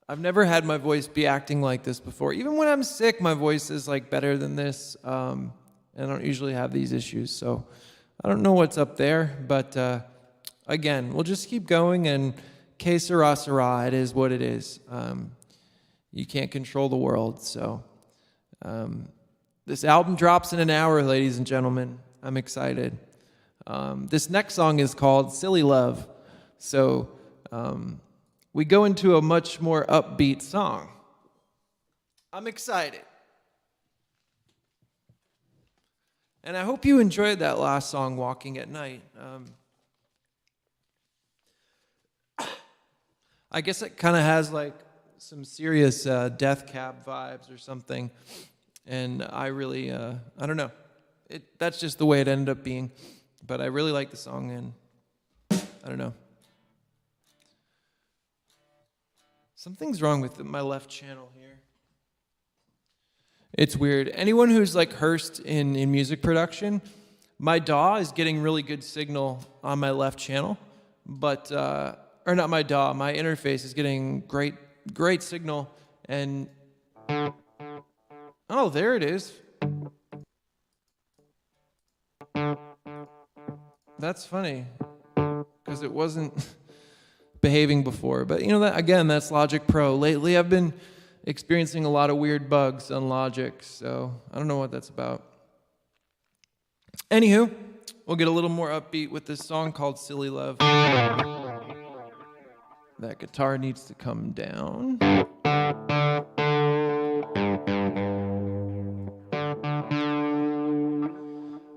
I've never had my voice be acting like this before. Even when I'm sick, my voice is like better than this. And I don't usually have these issues, so I don't know what's up there. But again, we'll just keep going, and que sera, sera, it is what it is. You can't control the world, so... This album drops in an hour, ladies and gentlemen. I'm excited. This next song is called Silly Love. So we go into a much more upbeat song. I'm excited. And I hope you enjoyed that last song, Walking at Night. I guess it kind of has like some serious Death Cab vibes or something. And I really, I don't know. That's just the way it ended up being. But I really like the song, and I don't know. Something's wrong with my left channel here. It's weird. Anyone who's like Hearst in music production, my DAW is getting really good signal on my left channel. But, or not my DAW, my interface is getting great signal. And... oh, there it is. That's funny, because it wasn't behaving before. But you know, that again, that's Logic Pro. Lately, I've been experiencing a lot of weird bugs on Logic, so I don't know what that's about. Anywho, we'll get a little more upbeat with this song called Silly Love. That guitar needs to come down.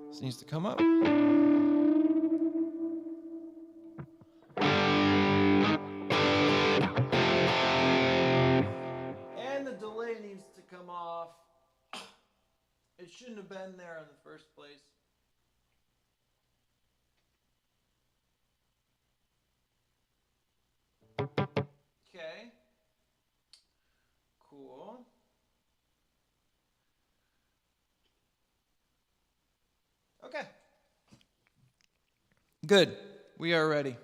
This needs to come up. needs to come off. It shouldn't have been there in the first place. Okay. Cool. Okay. Good. We are ready.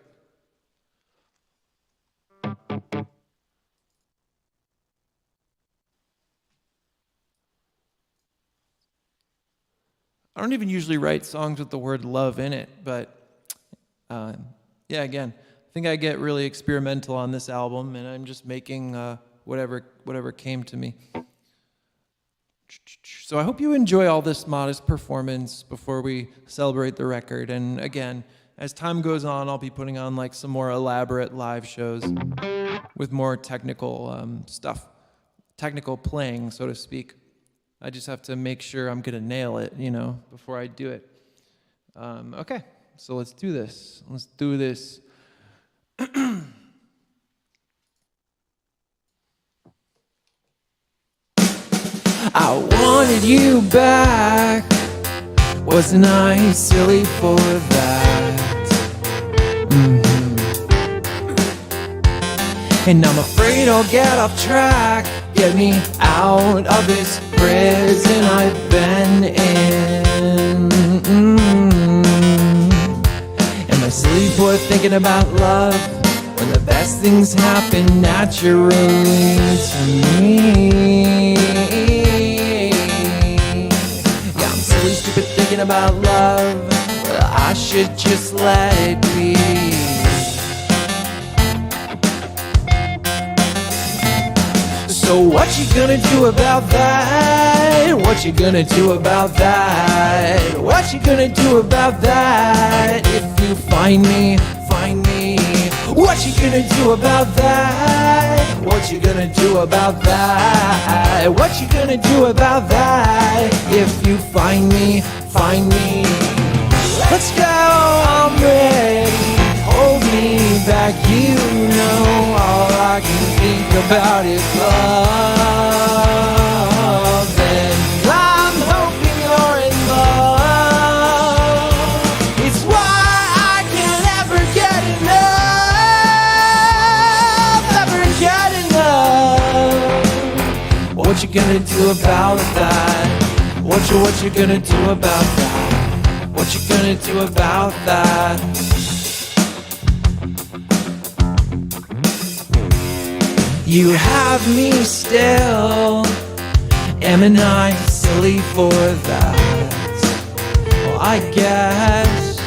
I don't even usually write songs with the word love in it, but yeah, again, I think I get really experimental on this album, and I'm just making whatever came to me. So I hope you enjoy all this modest performance before we celebrate the record. And again, as time goes on, I'll be putting on like some more elaborate live shows with more technical stuff, technical playing, so to speak. I just have to make sure I'm gonna nail it, before I do it. Okay, so let's do this. Let's do this. I wanted you back. Wasn't I silly for that? And I'm afraid I'll get off track. Get me out of this prison I've been in. Am I silly for thinking about love when the best things happen naturally to me? Yeah, I'm silly, stupid thinking about love. Well, I should just let it be. So what you gonna do about that? What you gonna do about that? What you gonna do about that? If you find me, find me. What you gonna do about that? What you gonna do about that? What you gonna do about that? If you find me, find me. Let's go, I'm ready. Hold me back, you know all I can think about is love. And I'm hoping you're in love. It's why I can't ever get enough, ever get enough. What you gonna do about that? What you gonna do about that? What you gonna do about that? You have me still. Am I silly for that? Well, I guess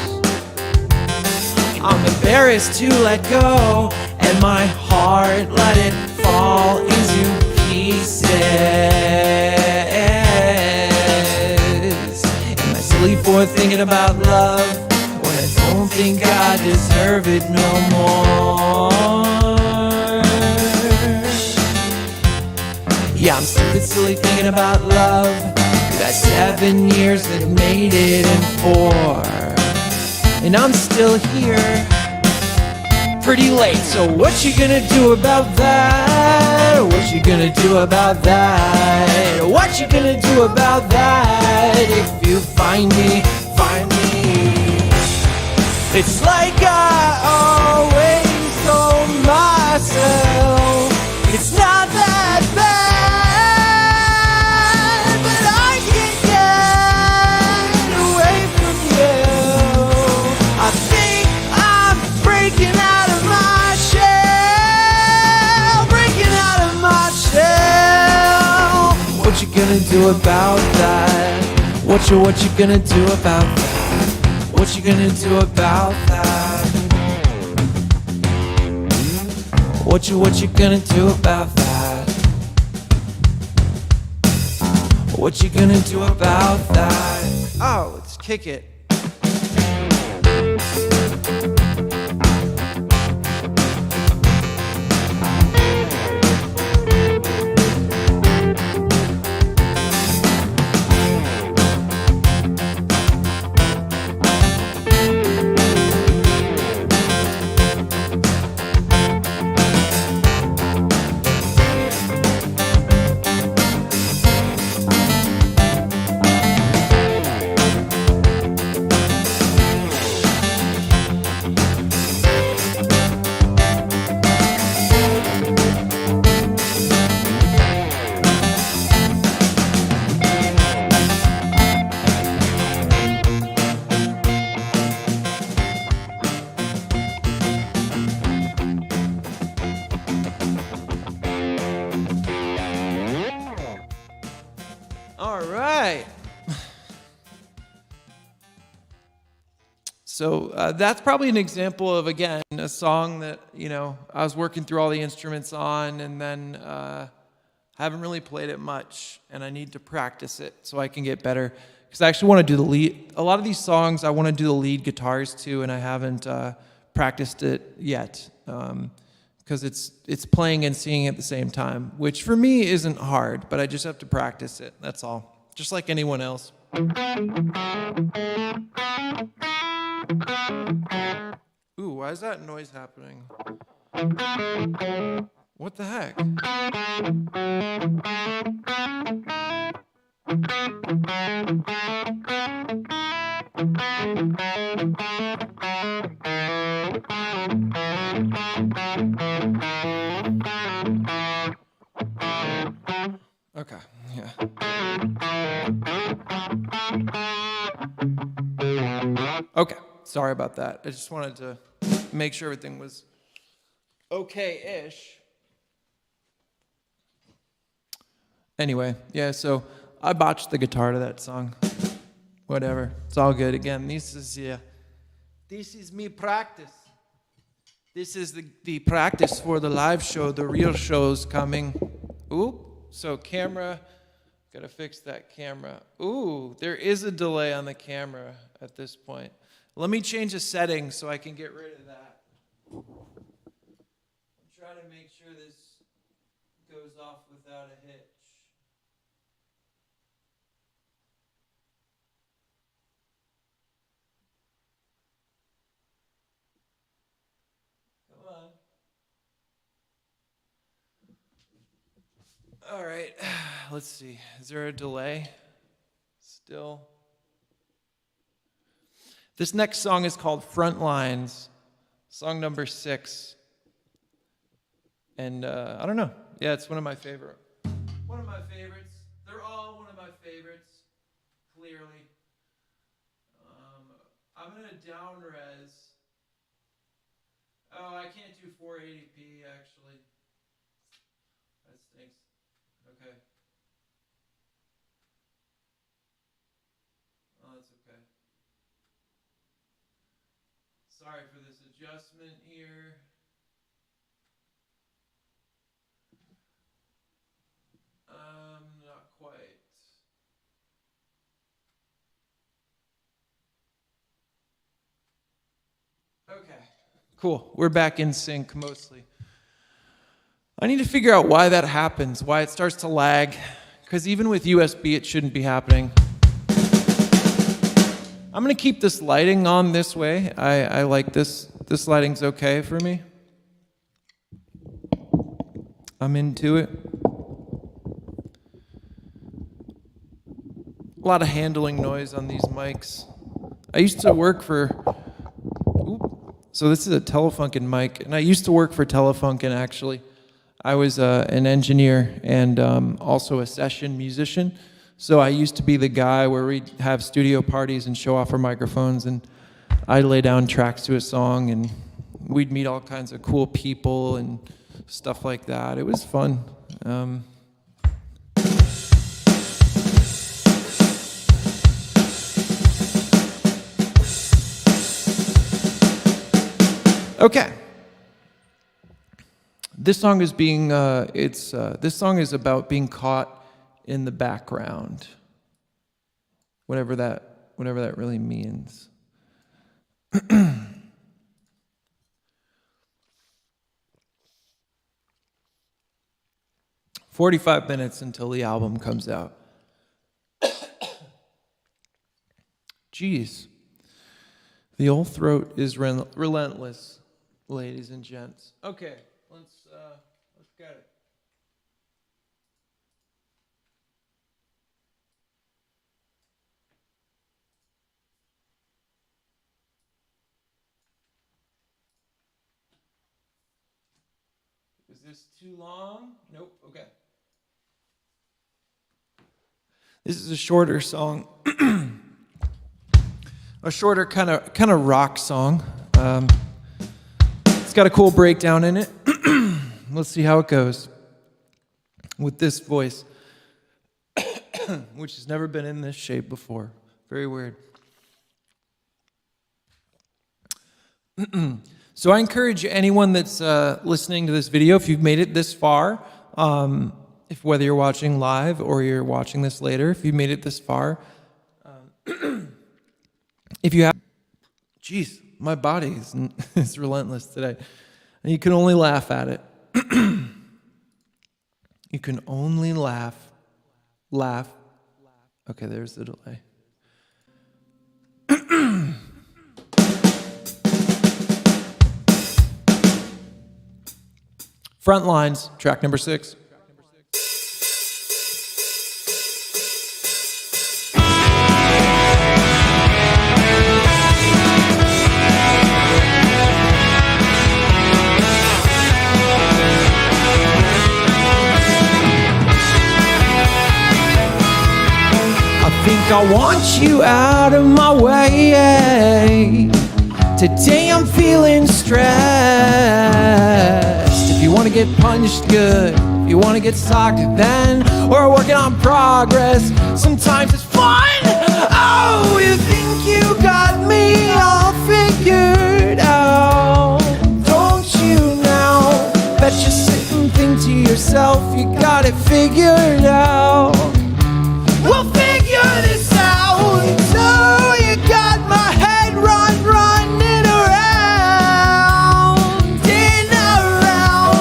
I'm embarrassed to let go, and my heart let it fall into pieces. Am I silly for thinking about love when I don't think I deserve it no more? Yeah, I'm stupid, silly thinking about love. That 7 years that made it in 4, and I'm still here, pretty late. So what you gonna do about that? What you gonna do about that? What you gonna do about that? If you find me, find me. It's like I always told myself, it's not that bad. What you gonna do about that? What you gonna do about that? What you gonna do about that? What you gonna do about that? What you gonna do about that? Oh, let's kick it. All right. So that's probably an example of, again, a song that, I was working through all the instruments on, and then haven't really played it much, and I need to practice it so I can get better. Because I actually want to do the lead. A lot of these songs, I want to do the lead guitars too, and I haven't practiced it yet. Because it's playing and singing at the same time, which for me isn't hard, but I just have to practice it. That's all. Just like anyone else. Ooh, why is that noise happening? What the heck? Okay, yeah. Okay, sorry about that. I just wanted to make sure everything was okay-ish. Anyway, yeah, so I botched the guitar to that song. Whatever, it's all good. Again, this is me practice. This is the practice for the live show. The real show's coming. Ooh, so camera, gotta fix that camera. Ooh, there is a delay on the camera at this point. Let me change the settings so I can get rid of that. I'm trying to make sure this goes off without a hitch. Come on. All right, let's see. Is there a delay? Still. This next song is called Front Lines, song number 6. And I don't know. Yeah, it's one of my favorites. One of my favorites. They're all one of my favorites, clearly. I'm going to down res. Oh, I can't do 480p, actually. That stinks. Okay. Oh, that's okay. Sorry for this adjustment here. Not quite. Okay. Cool. We're back in sync mostly. I need to figure out why that happens, why it starts to lag, because even with USB it shouldn't be happening. I'm going to keep this lighting on this way. I like this. This lighting's okay for me. I'm into it. A lot of handling noise on these mics. I used to work for... So this is a Telefunken mic, and I used to work for Telefunken, actually. I was an engineer and also a session musician. So I used to be the guy where we'd have studio parties and show off our microphones, and I'd lay down tracks to a song, and we'd meet all kinds of cool people and stuff like that. It was fun. Okay. This song is this song is about being caught in the background. Whatever that really means. 45 minutes until the album comes out. Jeez. The old throat is relentless, ladies and gents. Okay, let's get it. Is this too long? Nope. Okay. This is a shorter song. A shorter kind of rock song. It's got a cool breakdown in it. Let's see how it goes with this voice. which has never been in this shape before. Very weird. So I encourage anyone that's listening to this video, if you've made it this far, if whether you're watching live or you're watching this later, if you've made it this far, if you have, geez, my body is relentless today. And you can only laugh at it. You can only laugh. Okay, there's the delay. Front lines, track number 6. I want you out of my way. Today I'm feeling stressed. If you want to get punched, good. If you want to get socked, then we're working on progress. Sometimes it's fun. Oh, you think you got me all figured out, don't you now? Bet you sit and think to yourself you got it figured out. We'll figure this out. So you got my head running around and around,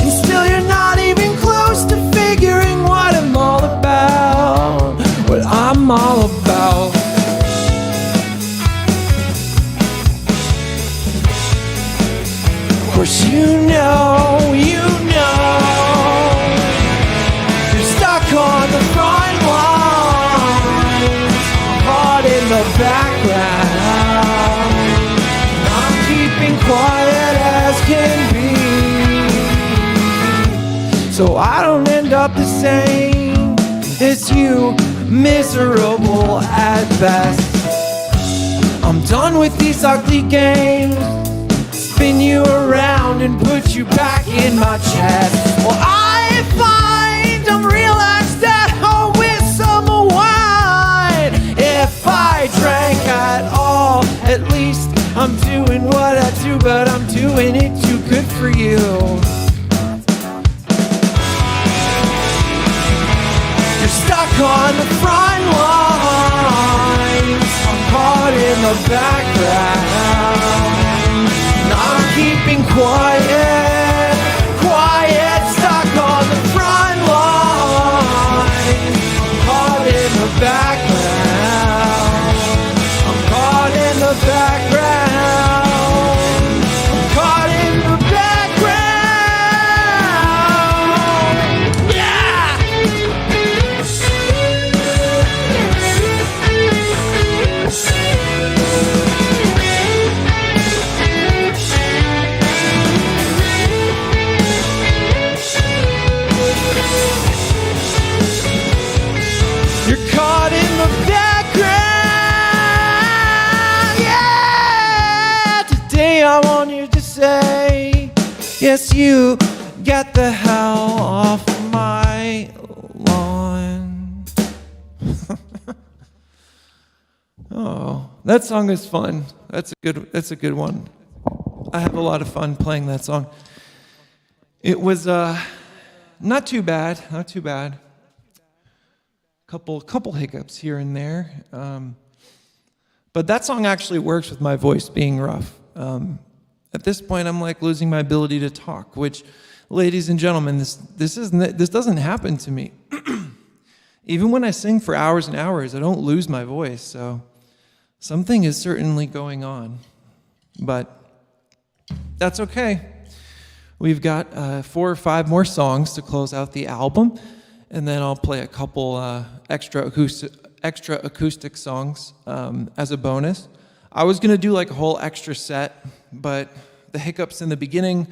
and still you're not even close to figuring what I'm all about. What I'm all about. Of course you know you're stuck on the front lines, caught in the background. I'm keeping quiet as can be, so I don't end up the same as you, miserable at best. I'm done with these ugly games, spin you around and put you back in my chest. Well, I find I'm relaxed at home with some wine. If I drank at all, at least I'm doing what I do, but I'm doing it too good for you. You're stuck on the front lines, I'm caught in the background. I'm keeping quiet, stuck on the front line. I'm caught in the background. I'm caught in the background. I'm caught in the background. Yeah! You're caught in the background, yeah. Today I want you to say, yes, you get the hell off my lawn. Oh, that song is fun. That's a good one. I have a lot of fun playing that song. It was not too bad. Couple hiccups here and there, but that song actually works with my voice being rough. At this point, I'm like losing my ability to talk, which, ladies and gentlemen, this doesn't happen to me. Even when I sing for hours and hours, I don't lose my voice. So something is certainly going on, but that's okay. We've got 4 or 5 more songs to close out the album. And then I'll play a couple extra acoustic songs as a bonus. I was going to do like a whole extra set, but the hiccups in the beginning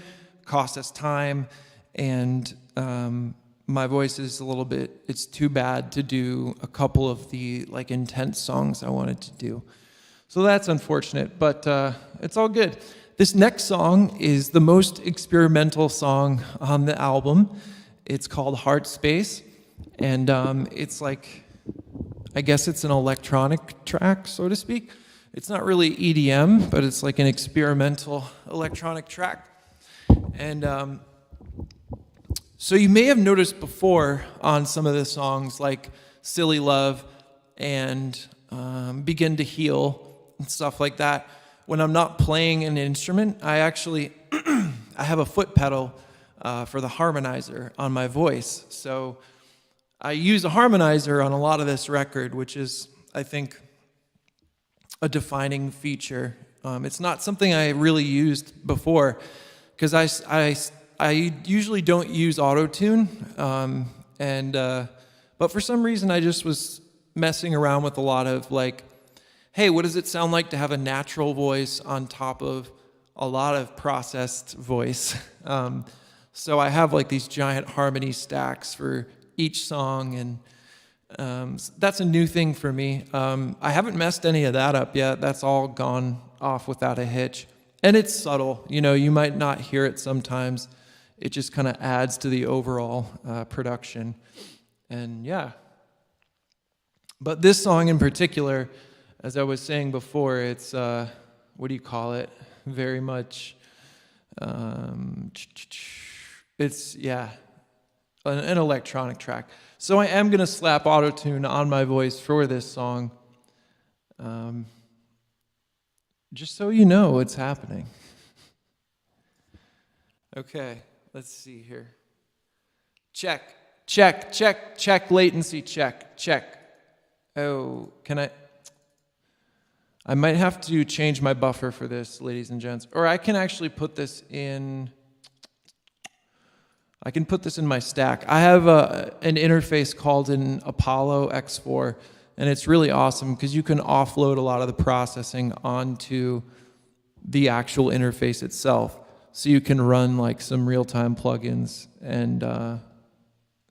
cost us time, and my voice is a little bit, it's too bad to do a couple of the like intense songs I wanted to do. So that's unfortunate, but it's all good. This next song is the most experimental song on the album. It's called Heart Space. And it's like I guess it's an electronic track, so to speak. It's not really EDM, but it's like an experimental electronic track. And so you may have noticed before on some of the songs like Silly Love and Begin to Heal and stuff like that, when I'm not playing an instrument, I actually I have a foot pedal for the harmonizer on my voice. So I use a harmonizer on a lot of this record, which is, I think, a defining feature. It's not something I really used before, because I usually don't use auto-tune, but for some reason I just was messing around with a lot of like, hey, what does it sound like to have a natural voice on top of a lot of processed voice? So I have like these giant harmony stacks for each song, and that's a new thing for me. I haven't messed any of that up yet. That's all gone off without a hitch. And it's subtle. You know, you might not hear it sometimes. It just kind of adds to the overall production. And yeah. But this song in particular, as I was saying before, it's, what do you call it? Very much, it's, yeah, an electronic track. So I am going to slap auto-tune on my voice for this song. Just so you know what's happening. Okay, let's see here. Check, check, check, check, latency, check, check. Oh, I might have to change my buffer for this, ladies and gents. Or I can actually put this in, my stack. I have an interface called an Apollo X4, and it's really awesome because you can offload a lot of the processing onto the actual interface itself. So you can run like some real-time plugins, and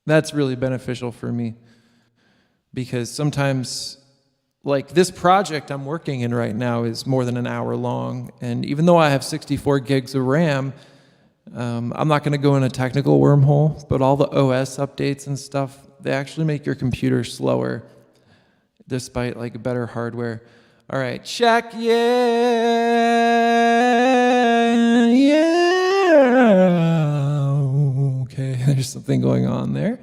that's really beneficial for me because sometimes, like this project I'm working in right now is more than an hour long, and even though I have 64 gigs of RAM, I'm not going to go in a technical wormhole, but all the OS updates and stuff, they actually make your computer slower despite like better hardware. All right, check, yeah. Okay, there's something going on there.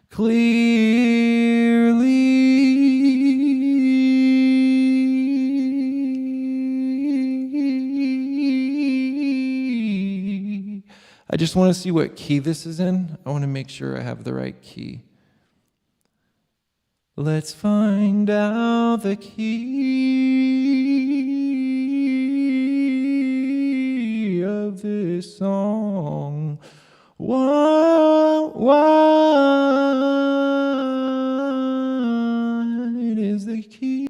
Clearly. I just want to see what key this is in. I want to make sure I have the right key. Let's find out the key of this song. What is the key?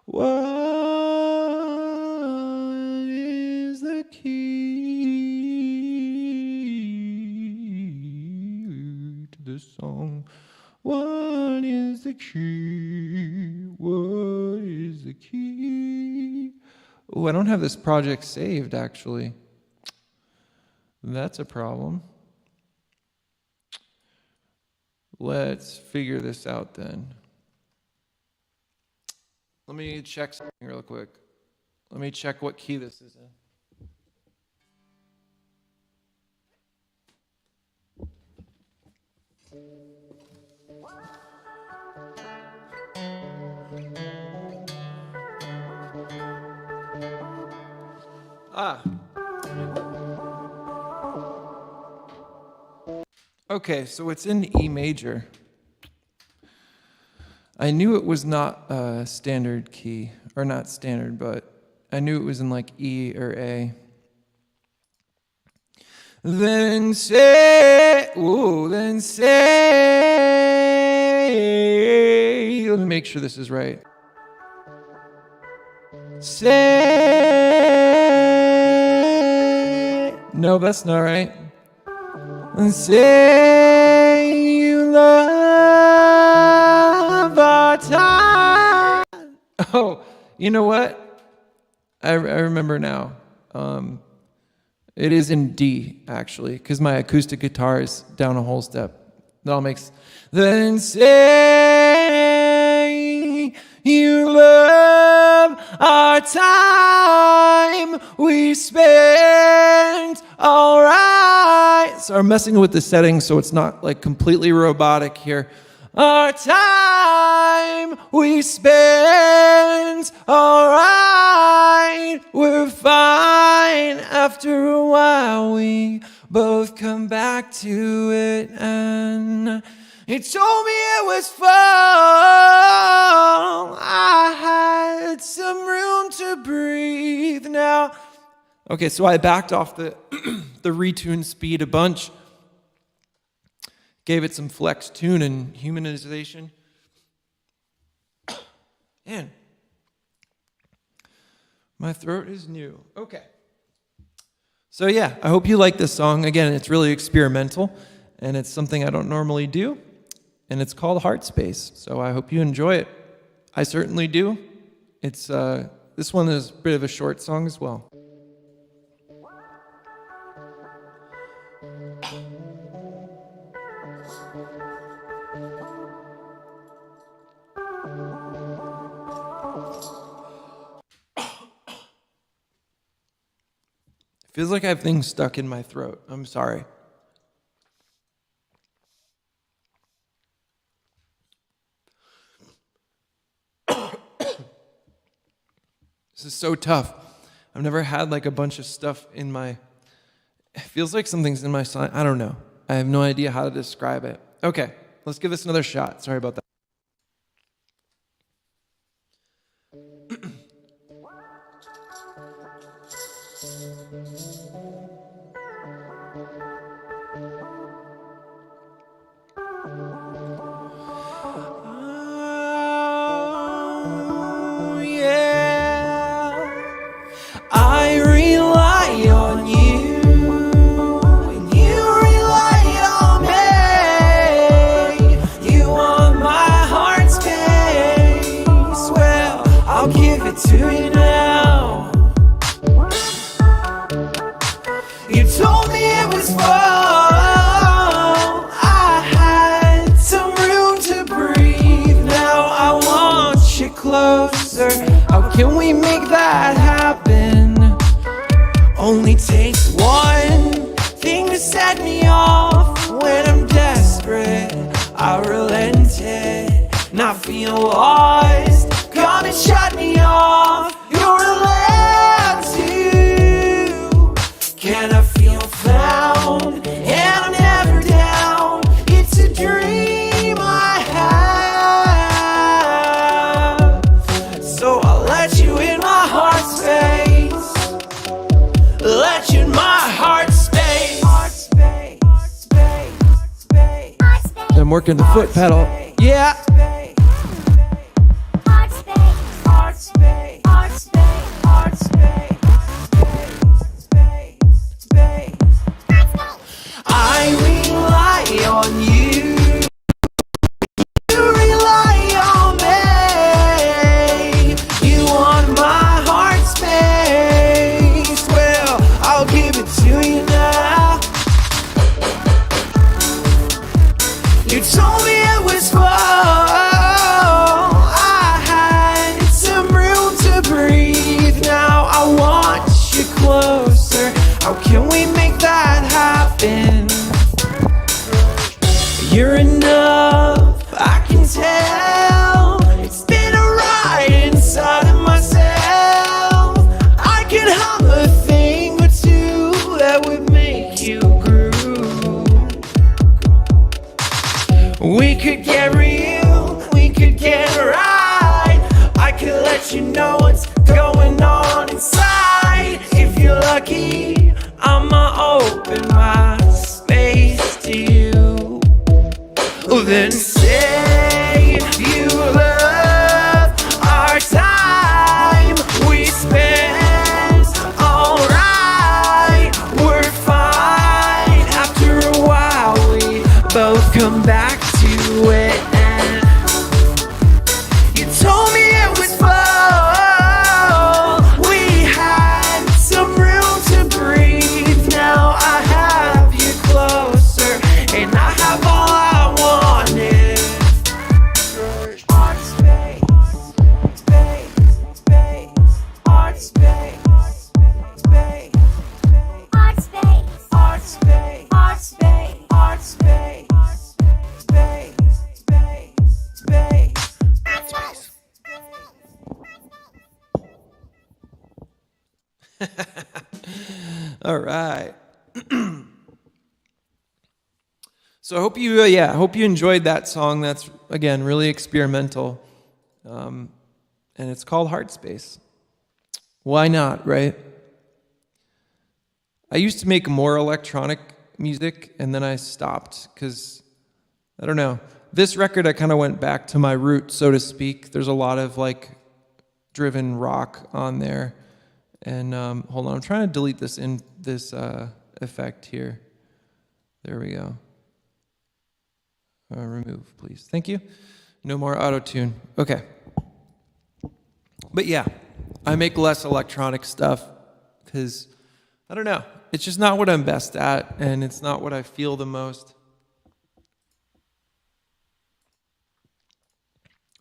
What is the key to the song? What is the key? What is the key? Oh, I don't have this project saved, actually. That's a problem. Let's figure this out then. Let me check something real quick. Let me check what key this is in. Okay, so it's in E major. I knew it was not a standard key, or not standard, but I knew it was in like E or A. Then say, let me make sure this is right. Say, no, that's not right. And say you love our time. Oh, you know what? I remember now. It is in D, actually, because my acoustic guitar is down a whole step. That all makes... Then say you love our time we spent, all right. So I'm messing with the settings so it's not like completely robotic here. Our time we spent, all right. We're fine. After a while we both come back to it, and it told me it was fun. I had some room to breathe now. Okay, so I backed off the the retune speed a bunch. Gave it some flex tune and humanization. Man, my throat is new. Okay. So yeah, I hope you like this song. Again, it's really experimental, and it's something I don't normally do, and it's called Heart Space. So I hope you enjoy it. I certainly do. It's this one is a bit of a short song as well. Feels like I have things stuck in my throat. I'm sorry. This is so tough. I've never had like a bunch of stuff in my... It feels like something's in my side. I don't know. I have no idea how to describe it. Okay, let's give this another shot. Sorry about that. Oh, yeah. I rely on you, and you rely on me. You want my heart space. Well, I'll give it to you now. You told me it was fall. I had some room to breathe. Now I want you closer. How can we make that happen? Only takes one thing to set me off. When I'm desperate, I relented, not feel lost. Come and shut me off. You're allowed to. Can I feel found? And I'm never down. It's a dream I have. So I'll let you in my heart space. Let you in my heart space. I'm working the foot pedal. Yeah. I rely on you. You rely on me. You want my heart space. Well, I'll give it to you now. You told me it was fall. I had some room to breathe. Now I want you closer. How can we make that happen? You're enough, I can tell. It's been a ride inside of myself. I could hum a thing or two that would make you groove. We could get real, we could get right. I could let you know what's going on inside. If you're lucky, I'ma open my space to you. Then say you love our time we spent. All right, we're fine. After a while, we both come back to it. And you told me it was fall. We had some room to breathe. space, space, space, space. All right. So I hope you, I hope you enjoyed that song. That's again really experimental, and it's called Heart Space. Why not, right? I used to make more electronic music, and then I stopped because I don't know. This record, I kind of went back to my roots, so to speak. There's a lot of like driven rock on there, and hold on, I'm trying to delete this effect here. There we go. Remove, please. Thank you. No more auto-tune. Okay. But yeah, I make less electronic stuff because, I don't know, it's just not what I'm best at, and it's not what I feel the most.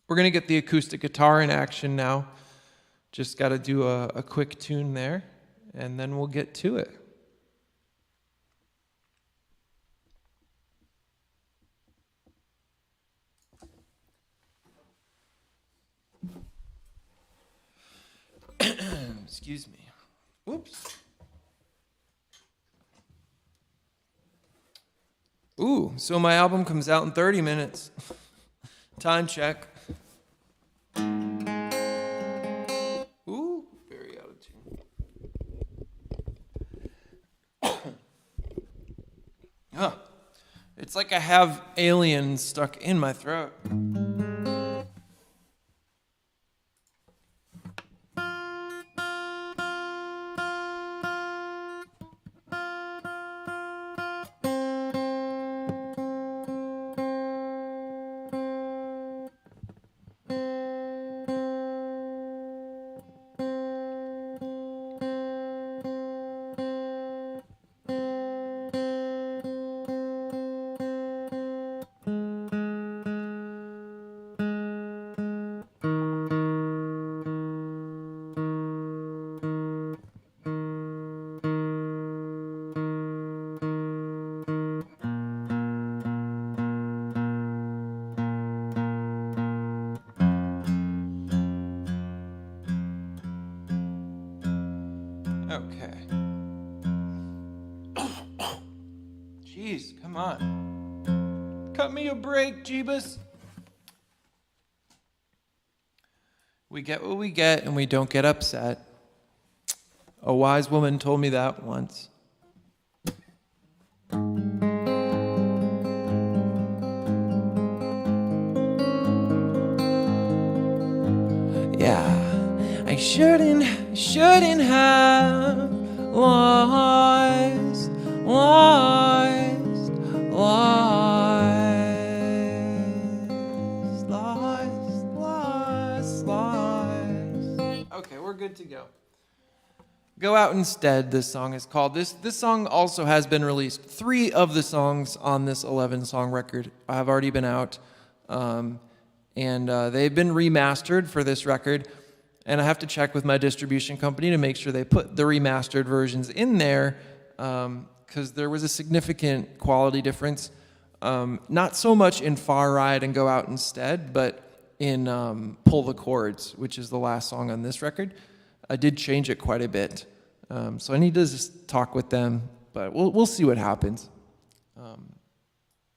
We're going to get the acoustic guitar in action now. Just got to do a quick tune there, and then we'll get to it. Excuse me. Whoops. Ooh, so my album comes out in 30 minutes. Time check. Ooh, very out of tune. Huh. It's like I have aliens stuck in my throat. Okay. Jeez, come on. Cut me a break, Jeebus. We get what we get and we don't get upset. A wise woman told me that once. Yeah, I shouldn't have lost. Okay, we're good to go. Go Out Instead, this song is called. This song also has been released. 3 of the songs on this 11-song record have already been out. And they've been remastered for this record. And I have to check with my distribution company to make sure they put the remastered versions in there, because there was a significant quality difference. Not so much in Far Ride and Go Out Instead, but in Pull the Chords, which is the last song on this record. I did change it quite a bit. So I need to just talk with them, but we'll see what happens.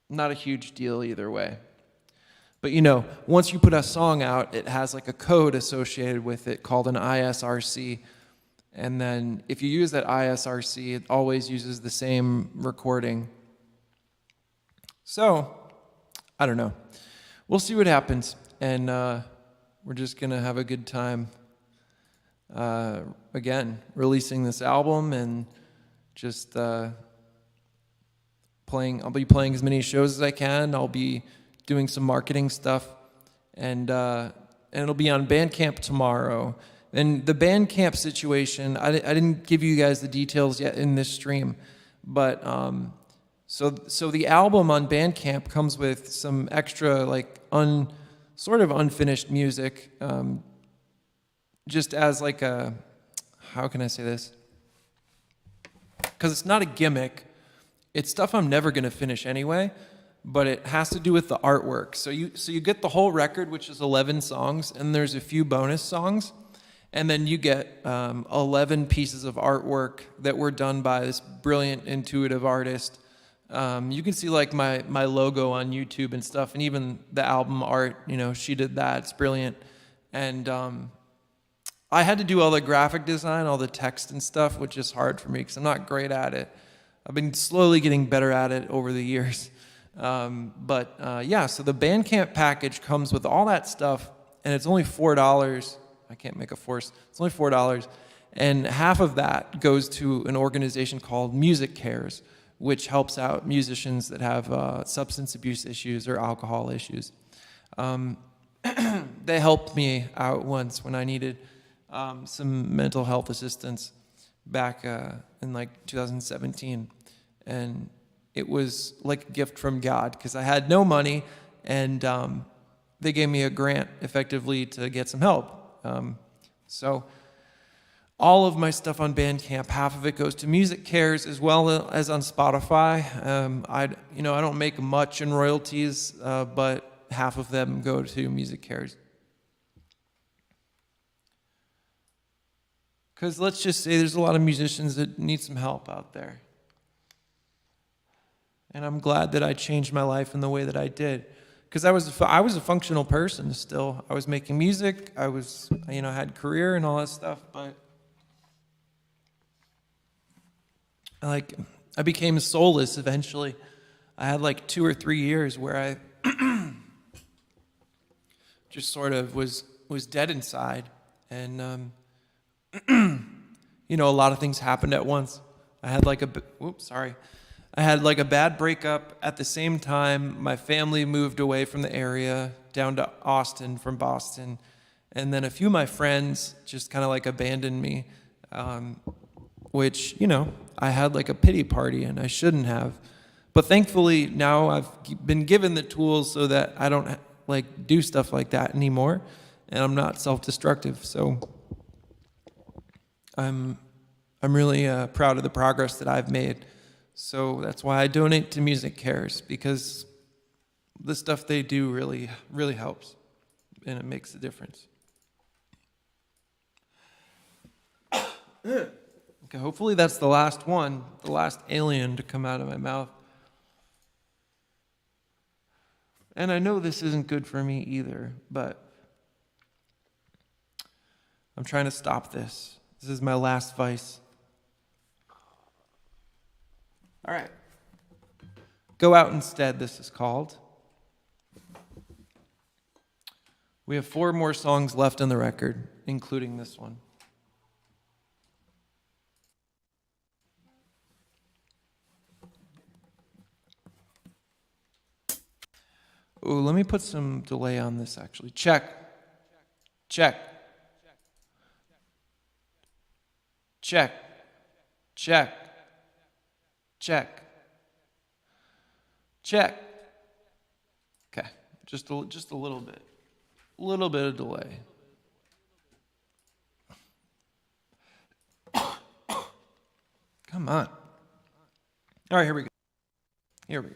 Not a huge deal either way. But you know, once you put a song out, it has like a code associated with it called an ISRC. And then if you use that ISRC, it always uses the same recording. So, I don't know. We'll see what happens. And we're just going to have a good time, again, releasing this album and just playing. I'll be playing as many shows as I can. I'll be doing some marketing stuff, and it'll be on Bandcamp tomorrow. And the Bandcamp situation, I didn't give you guys the details yet in this stream, but so the album on Bandcamp comes with some extra like sort of unfinished music, just as like a, how can I say this? Because it's not a gimmick. it's stuff I'm never going to finish anyway, but it has to do with the artwork. So you get the whole record, which is 11 songs, and there's a few bonus songs, and then you get 11 pieces of artwork that were done by this brilliant, intuitive artist. You can see like my logo on YouTube and stuff, and even the album art, she did that. It's brilliant. And I had to do all the graphic design, all the text and stuff, which is hard for me because I'm not great at it. I've been slowly getting better at it over the years. Yeah, so the Bandcamp package comes with all that stuff, and it's only $4. I can't make a force. It's only $4. And half of that goes to an organization called Music Cares, which helps out musicians that have substance abuse issues or alcohol issues. They helped me out once when I needed some mental health assistance back in like 2017. And it was like a gift from God because I had no money, and they gave me a grant effectively to get some help. So all of my stuff on Bandcamp, half of it goes to Music Cares as well as on Spotify. I don't make much in royalties, but half of them go to Music Cares. Because let's just say there's a lot of musicians that need some help out there. And I'm glad that I changed my life in the way that I did. Because I was a functional person still. I was making music. I was, had career and all that stuff. But I became soulless eventually. I had like 2 or 3 years where I just sort of was dead inside. And, a lot of things happened at once. I had like I had like a bad breakup. At the same time, my family moved away from the area down to Austin from Boston. And then a few of my friends just kind of like abandoned me, which, I had like a pity party and I shouldn't have. But thankfully now I've been given the tools so that I don't like do stuff like that anymore. And I'm not self-destructive. So I'm really proud of the progress that I've made. So that's why I donate to Music Cares, because the stuff they do really, really helps, and it makes a difference. Okay, hopefully that's the last one, the last alien to come out of my mouth. And I know this isn't good for me either, but I'm trying to stop this. This is my last vice. All right. Go Out Instead, this is called. We have 4 more songs left on the record, including this one. Oh, let me put some delay on this actually. Check. Check. Check. Check. Check. Check. Okay, just a little bit. A little bit of delay. Come on. All right, here we go. Here we go.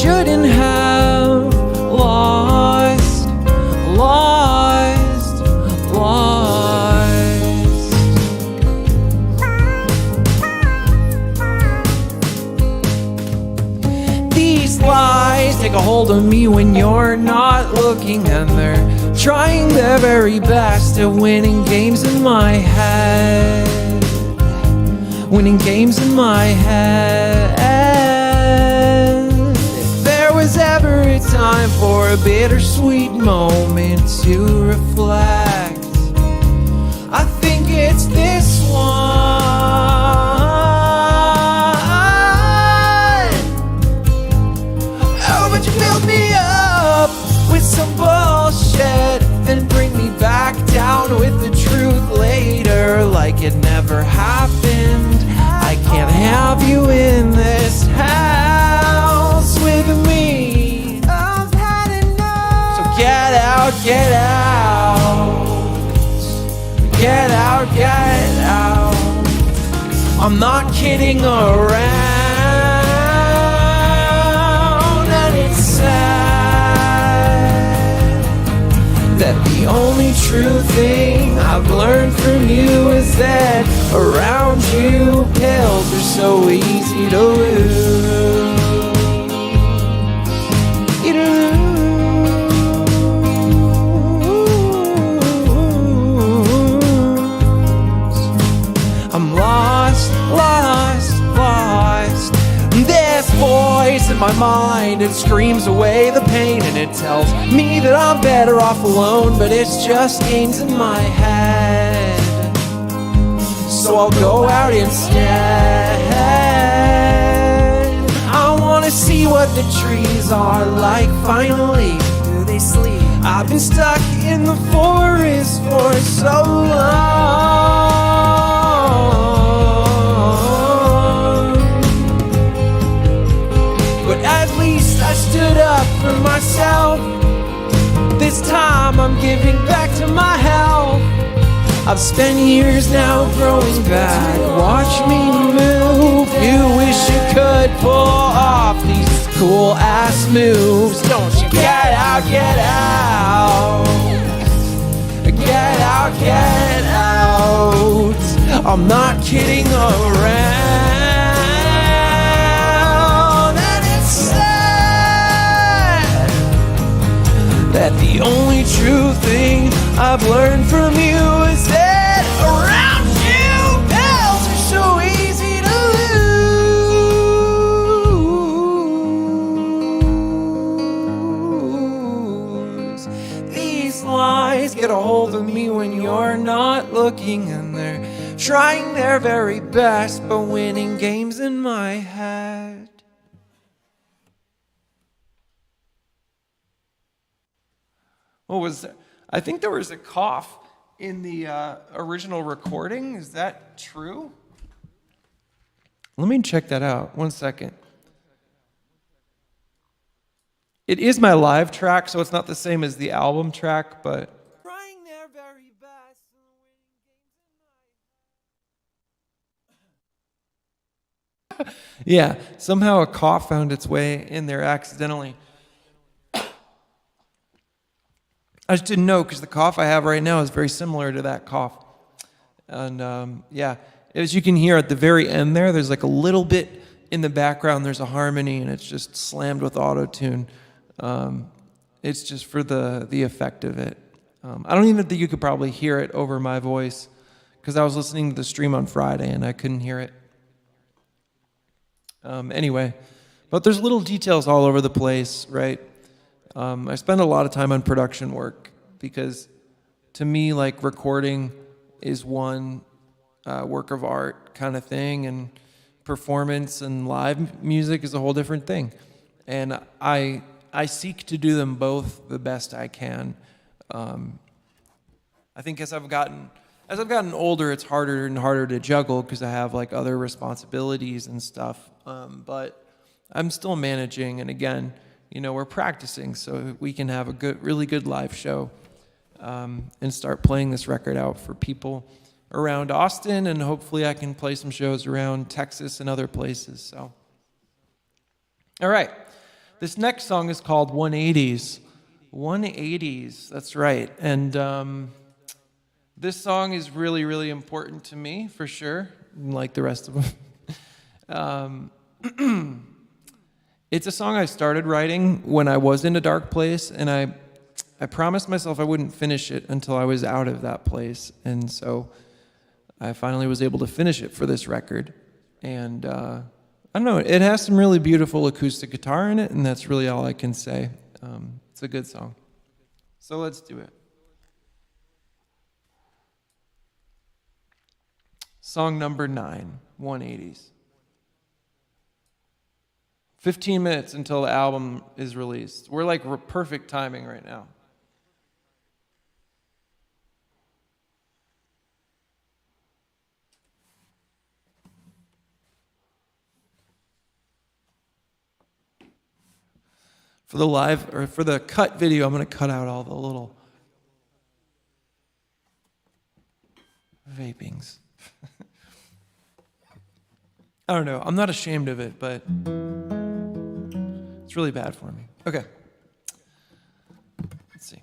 Shouldn't have lost. These lies take a hold of me when you're not looking, and they're trying their very best at winning games in my head. Winning games in my head. Was ever a time for a bittersweet moment to reflect? I think it's this one. Oh, but you build me up with some bullshit, then bring me back down with the truth later, like it never happened. I can't have you in this house. house with me. I've had enough. So get out, get out. Get out, get out. I'm not kidding around, and it's sad that the only true thing I've learned from you is that around you, pills are so easy to lose. I'm lost, lost, lost. This voice in my mind, it screams away the pain, and it tells me that I'm better off alone, but it's just games in my head. So I'll go out instead. I wanna see what the trees are like finally. Do they sleep? I've been stuck in the forest for so long. But at least I stood up for myself. This time I'm giving back to my health. I've spent years now growing back. Watch me move. You wish you could pull off these cool ass moves. Don't you get out, get out. Get out, get out. I'm not kidding around, and it's sad that the only true thing I've learned from you is that around you, pills are so easy to lose. These lies get a hold of me when you're not looking, and they're trying their very best, but winning games in my head. What was that? I think there was a cough in the original recording. Is that true? Let me check that out. 1 second. It is my live track, so it's not the same as the album track, but trying their very best. Yeah, somehow a cough found its way in there accidentally. I just didn't know, because the cough I have right now is very similar to that cough. And yeah, as you can hear at the very end there's like a little bit in the background, there's a harmony, and it's just slammed with auto-tune. It's just for the effect of it. I don't even think you could probably hear it over my voice, because I was listening to the stream on Friday and I couldn't hear it. Anyway, but there's little details all over the place, right? I spend a lot of time on production work, because to me, like, recording is one work of art kind of thing, and performance and live music is a whole different thing. And I seek to do them both the best I can. I think as I've gotten older, it's harder and harder to juggle, because I have like other responsibilities and stuff. But I'm still managing, and again, we're practicing so we can have a really good live show, and start playing this record out for people around Austin, and hopefully I can play some shows around Texas and other places. So, all right, this next song is called 180s. 180s, that's right. And this song is really, really important to me, for sure, like the rest of them. It's a song I started writing when I was in a dark place, and I promised myself I wouldn't finish it until I was out of that place. And so I finally was able to finish it for this record. And I don't know, it has some really beautiful acoustic guitar in it, and that's really all I can say. It's a good song. So let's do it. Song number 9, 180s. 15 minutes until the album is released. We're like perfect timing right now. For the live, or for the cut video, I'm going to cut out all the little vapings. I don't know. I'm not ashamed of it, but it's really bad for me. Okay. Let's see.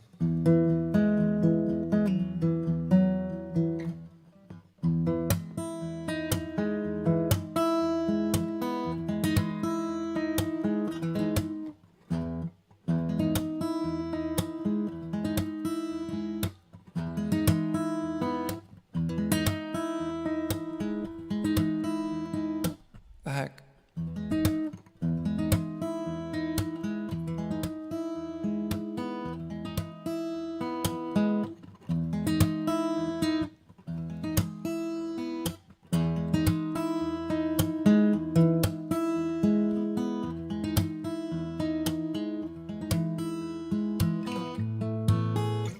The heck.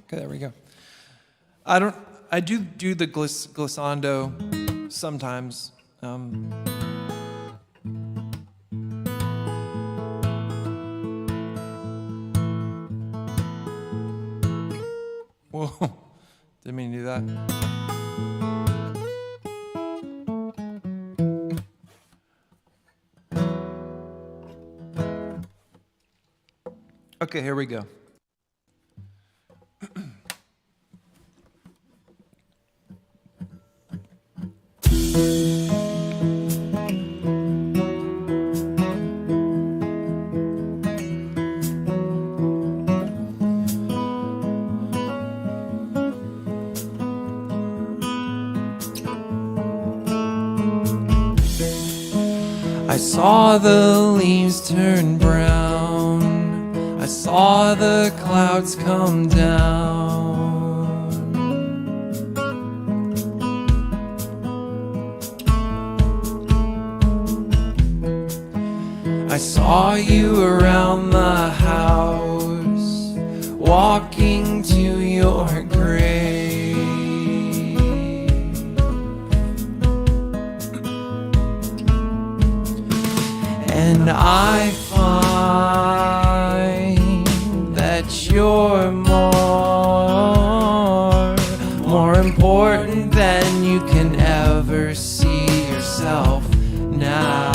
Okay, there we go. I do the glissando sometimes. Whoa, didn't mean to do that. Okay, here we go. I saw the leaves turn brown, I saw the clouds come down. I saw you around the house, walking to your grave. And I find that you're more important than you can ever see yourself now.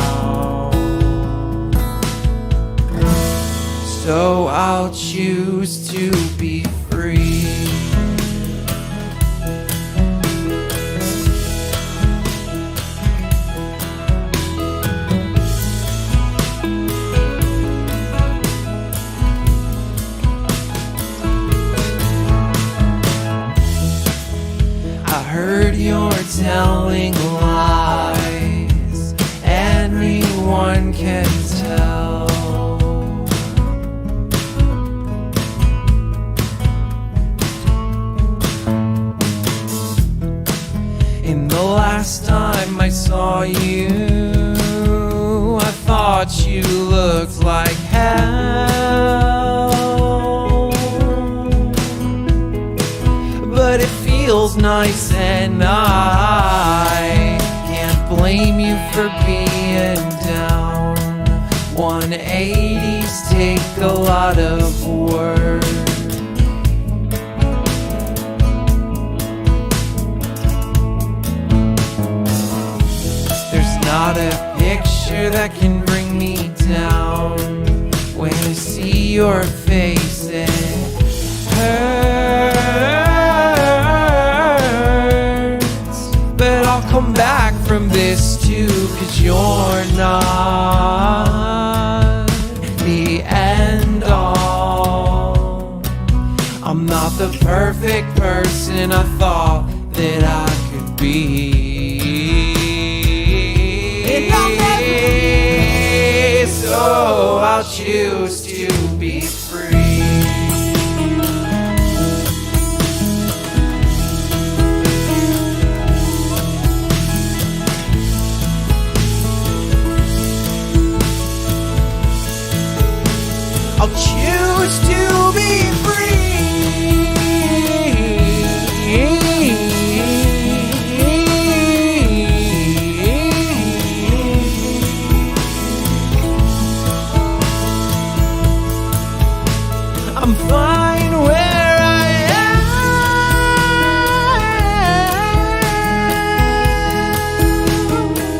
So I'll choose to be free. Heard you're telling lies, anyone can tell. In the last time I saw you, I thought you looked like hell. But it feels nice and I can't blame you for being down. 180s take a lot of work. There's not a picture that can bring me down. When I see your face it hurts. But I'll come back from this too, 'cause you're not the end all. I'm not the perfect person I thought that I could be. So I'll choose to be free. I'll choose to be free. I'm fine where I am.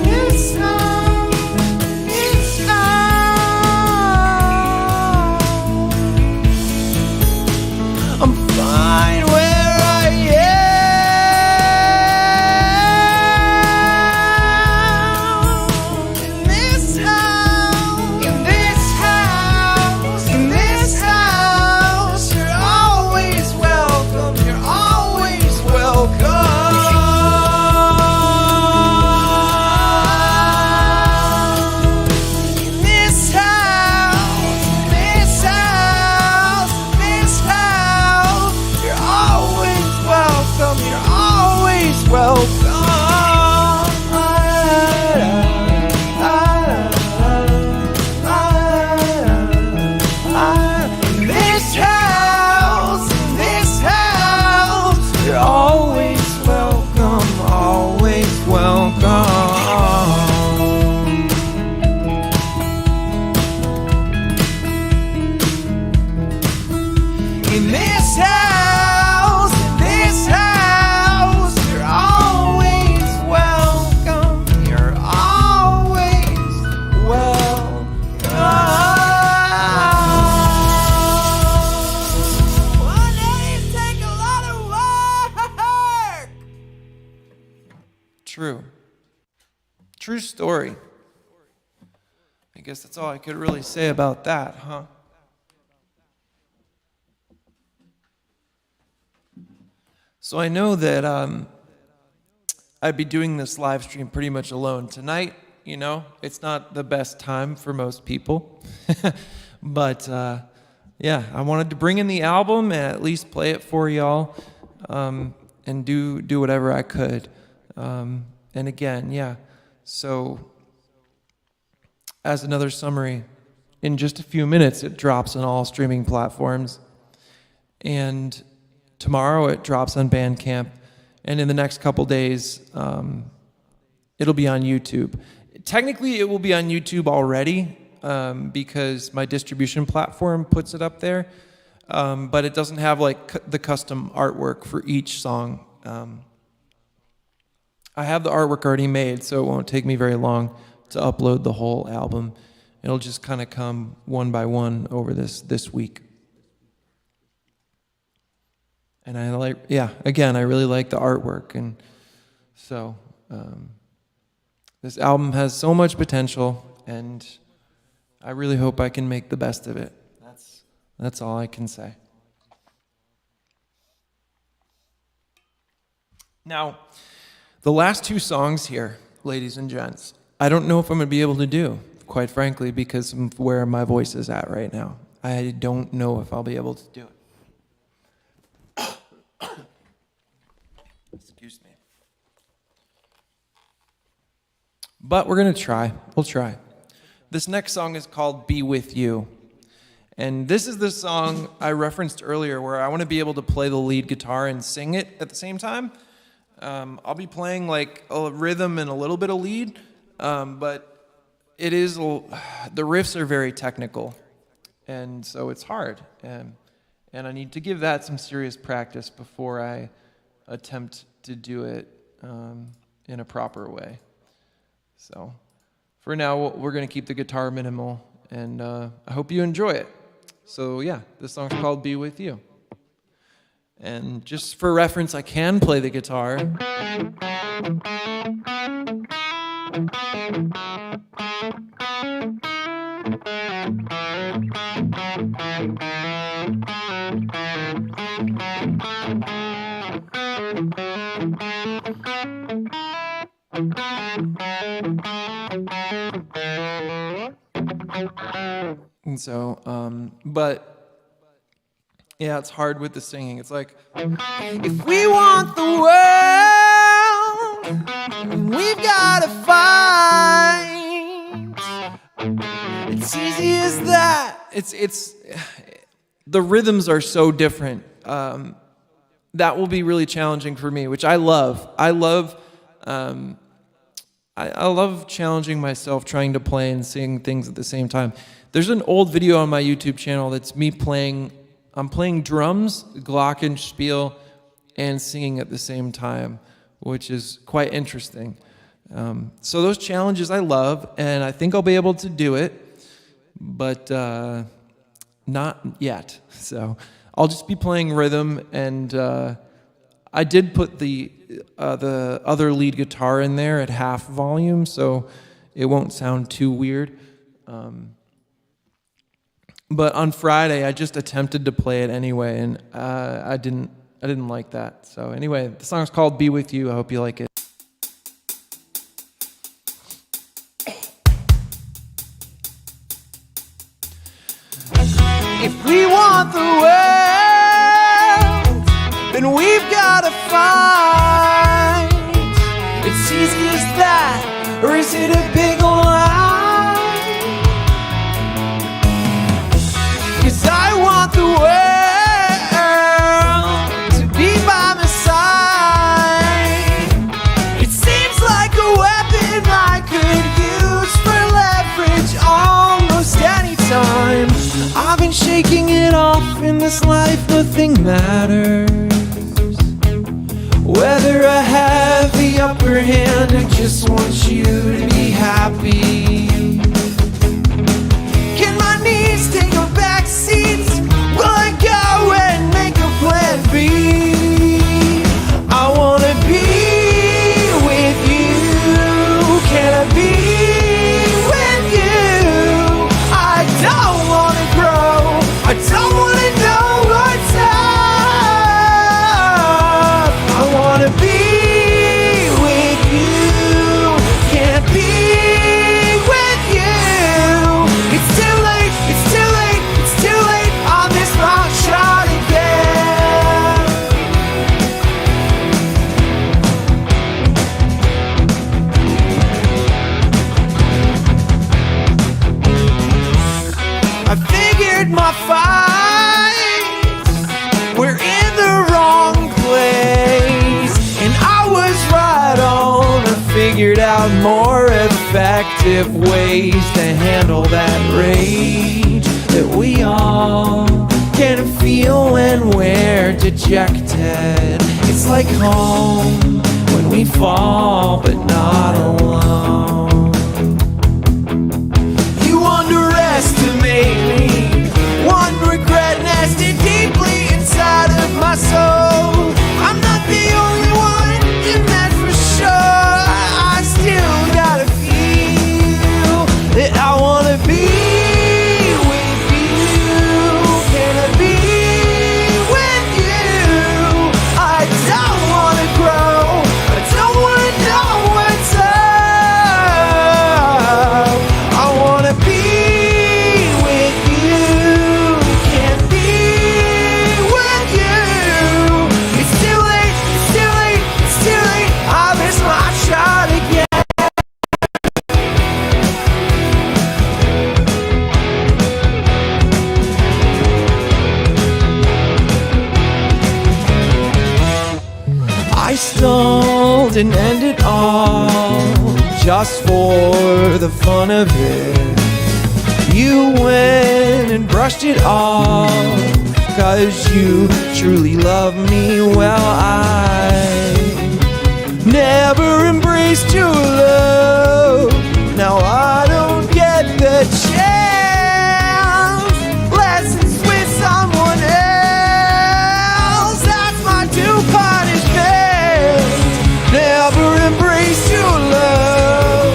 It's all, it's all. I'm fine where I am. In this house, in this house, in this house, you're always welcome. You're always welcome. In this house, in this house, in this house, you're always welcome. You're always welcome. In this house, in this house, you're always welcome, always welcome. In this house, you're always welcome. You're always welcome. One day take a lot of work. True. True story. I guess that's all I could really say about that, huh? So I know that I'd be doing this live stream pretty much alone tonight. You know, it's not the best time for most people. But yeah, I wanted to bring in the album and at least play it for y'all, and do whatever I could. And again, yeah, so as another summary, in just a few minutes it drops on all streaming platforms. And tomorrow it drops on Bandcamp, and in the next couple days, it'll be on YouTube. Technically, it will be on YouTube already because my distribution platform puts it up there, but it doesn't have like the custom artwork for each song. I have the artwork already made, so it won't take me very long to upload the whole album. It'll just kind of come one by one over this week. And I really like the artwork, and so this album has so much potential, and I really hope I can make the best of it. That's all I can say. Now, the last two songs here, ladies and gents, I don't know if I'm going to be able to do, quite frankly, because of where my voice is at right now. I don't know if I'll be able to do it. Excuse me. But we're going to try. We'll try. This next song is called Be With You. And this is the song I referenced earlier where I want to be able to play the lead guitar and sing it at the same time. I'll be playing like a rhythm and a little bit of lead, but it is the riffs are very technical, and so it's hard. And I need to give that some serious practice before I attempt to do it in a proper way. So for now, we're going to keep the guitar minimal, and I hope you enjoy it. So yeah, this song's called Be With You. And just for reference, I can play the guitar. And so, but yeah, it's hard with the singing. It's like, if we want the world, we've got to fight. It's easy as that. It's the rhythms are so different. That will be really challenging for me, which I love. I love challenging myself, trying to play and sing things at the same time. There's an old video on my YouTube channel that's me playing I'm playing drums, glockenspiel, and singing at the same time, which is quite interesting. So those challenges I love, and I think I'll be able to do it, but not yet. So I'll just be playing rhythm, and I did put the other lead guitar in there at half volume, so it won't sound too weird. But on Friday, I just attempted to play it anyway, and I didn't like that. So anyway, the song's called "Be With You." I hope you like it. If we want the world, then we've gotta fight. It's easy as that, or is it a big lie? 'Cause I want the world to be by my side. It seems like a weapon I could use for leverage almost any time. I've been shaking it off in this life, nothing matters. Whether I have the upper hand, I just want you to be happy. Can my knees take a back seat? Will I go and make a plan B? I wanna be with you. Can I be with you? I don't wanna grow. I don't wanna know what's up. I wanna be with you. Can't be with you. It's too late, it's too late, it's too late. I missed my shot again. I figured my fights were in the wrong place, and I was right on. I figured out more effective ways to handle that rage that we all can feel when we're dejected. It's like home when we fall, but not alone. You underestimate me. One regret nested deeply inside of my soul. I'm not the only one, and that's for sure. I still gotta feel that I wanna be with you. Can I be with you? I don't wanna grow. I don't wanna know what's up. I wanna be with you. Can't be with you. It's too late, it's too late, it's too late. I missed my shot again. I stalled and ended all just for the fun of it. You went and brushed it off, 'cause you truly love me. Well, I never embraced your love. Now I don't get the chance. Lessons with someone else, that's my due punishment. Never embraced your love.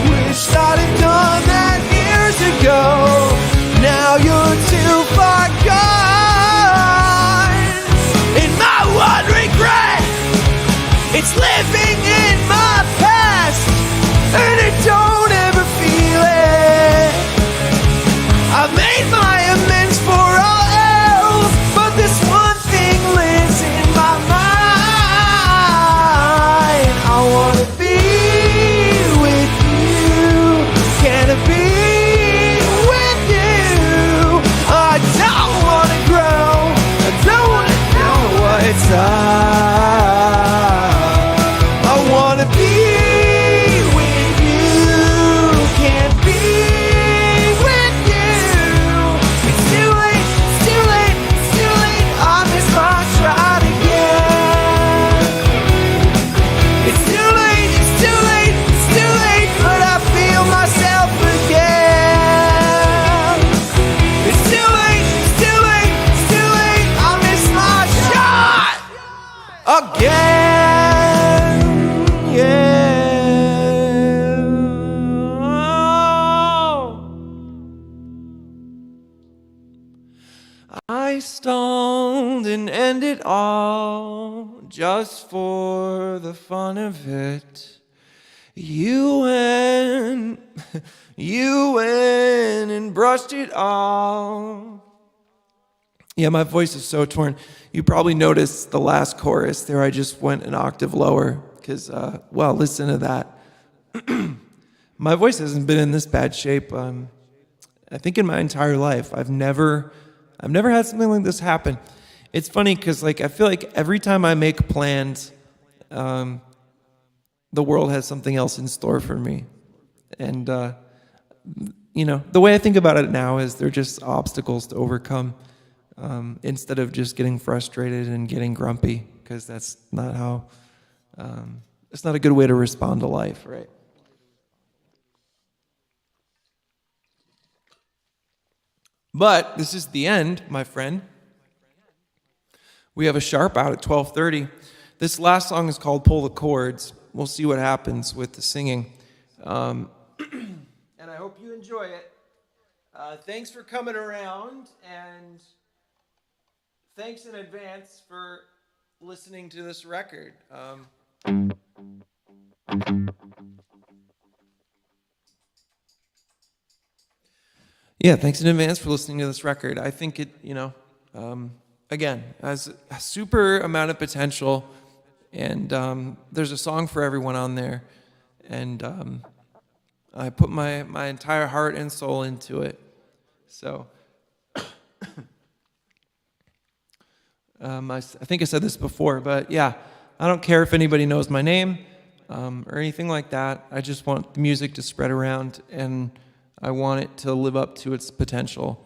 Wish I'd have done that years ago. Now you're too far gone. And my one regret, it's living in my past, and I don't ever feel it. I've made my amends for all else, but this one thing lives in my mind. I wanna be with you. Can I be with you? I don't wanna grow. I don't wanna know what's up. I wanna be with you. Can't be with you. It's too late. I stalled and ended all just for the fun of it. You went and brushed it off. Yeah, my voice is so torn. You probably noticed the last chorus there. I just went an octave lower because, well, listen to that. My voice hasn't been in this bad shape. I think in my entire life, I've never had something like this happen. It's funny because, like, I feel like every time I make plans, the world has something else in store for me, and you know, the way I think about it now is they're just obstacles to overcome. Instead of just getting frustrated and getting grumpy, because that's not how, it's not a good way to respond to life, right? But this is the end, my friend. We have a sharp out at 12:30. This last song is called Pull the Chords. We'll see what happens with the singing. And I hope you enjoy it. Thanks for coming around, and thanks in advance for listening to this record. Yeah, thanks in advance for listening to this record. I think it, you know, again, has a super amount of potential, and there's a song for everyone on there, and I put my entire heart and soul into it. So I think I said this before, but yeah, I don't care if anybody knows my name or anything like that. I just want the music to spread around, and I want it to live up to its potential.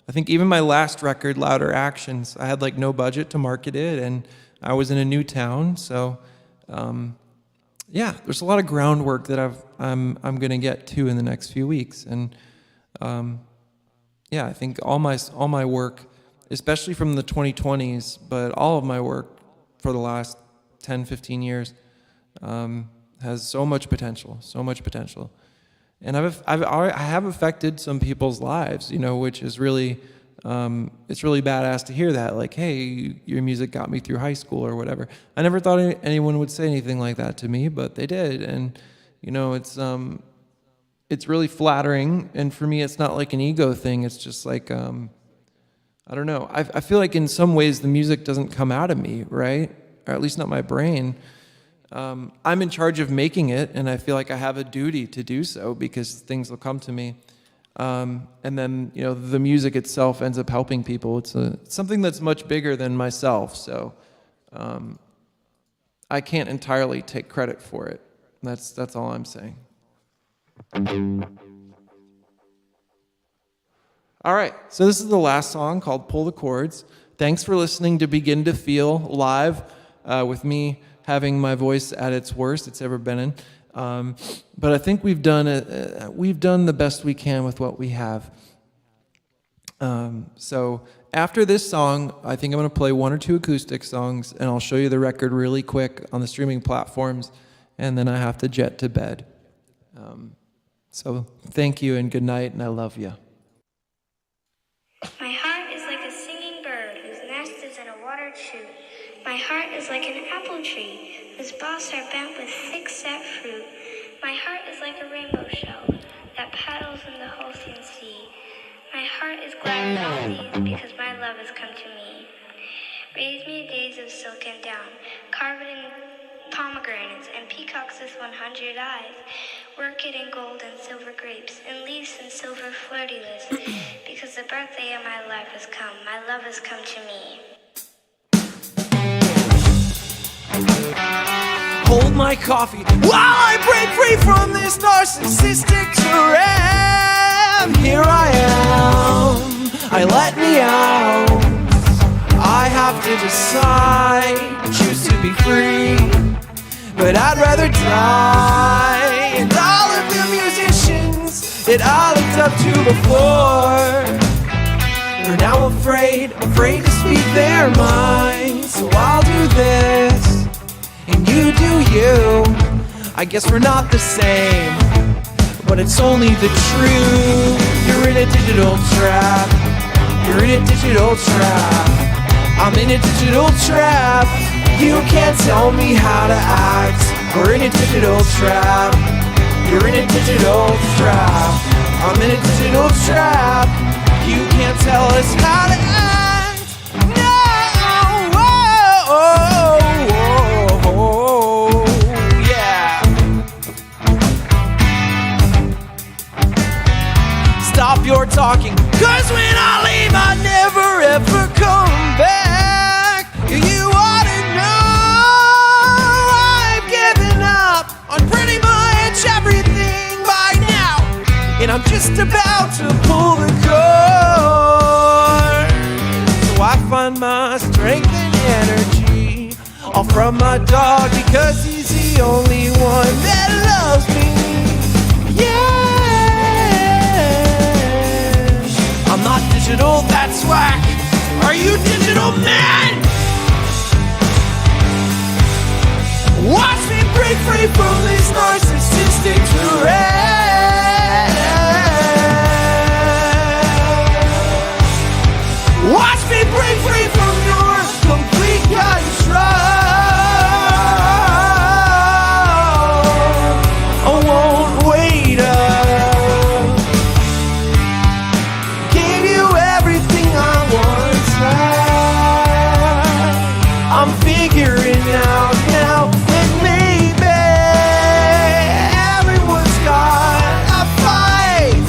I think even my last record, Louder Actions, I had like no budget to market it, and I was in a new town, so yeah, there's a lot of groundwork that I'm going to get to in the next few weeks, and yeah, I think all my work, especially from the 2020s, but all of my work for the last 10, 15 years has so much potential. And I have affected some people's lives, you know, which is really, it's really badass to hear that. Like, hey, your music got me through high school or whatever. I never thought anyone would say anything like that to me, but they did. And, you know, it's really flattering. And for me, it's not like an ego thing. It's just like, I don't know. I feel like in some ways the music doesn't come out of me, right? Or at least not my brain. I'm in charge of making it, and I feel like I have a duty to do so because things will come to me. And then, you know, the music itself ends up helping people. It's something that's much bigger than myself, so I can't entirely take credit for it. That's all I'm saying. All right, so this is the last song called Pull the Chords. Thanks for listening to Begin to Feel live with me having my voice at its worst it's ever been in. But I think we've done the best we can with what we have. So after this song, I think I'm going to play one or two acoustic songs, and I'll show you the record really quick on the streaming platforms, and then I have to jet to bed. So thank you and good night, and I love you. My heart is like a singing bird whose nest is in a watered chute. My heart is like an apple tree whose boughs are bent with thick set fruit. My heart is like a rainbow shell that paddles in the Holstein Sea. My heart is glad with all these because my love has come to me. Raise me days of silken down, carve it in pomegranates and peacocks with 100 eyes. Work it in gold and silver grapes, and leaves and silver fleur-de-lis, because the birthday of my life has come. My love has come to me. Hold my coffee while I break free from this narcissistic trap. Here I am, I let me out. I have to decide, choose to be free, but I'd rather die. And all of the musicians that I looked up to before are now afraid to speak their minds. So I'll do this, and you do you. I guess we're not the same, but it's only the truth. You're in a digital trap. You're in a digital digital trap. I'm in a digital trap. You can't tell me how to act. We're in a digital trap. You're in a digital trap. I'm in a digital trap. You can't tell us how to act. No, yeah. Stop your talking, 'cause when I leave I never ever come back. You ought to know I've given up on pretty much everything by now, and I'm just about to pull the cord. So I find my strength and energy all from my dog, because he's the only one that loves me. Yeah, I'm not digital, that's whack. Are you digital, man? Watch me break free from this narcissistic Tourette. Watch me break free from your complete control. I won't wait up. Gave you everything I once had. I'm figuring out now that maybe everyone's got a fight,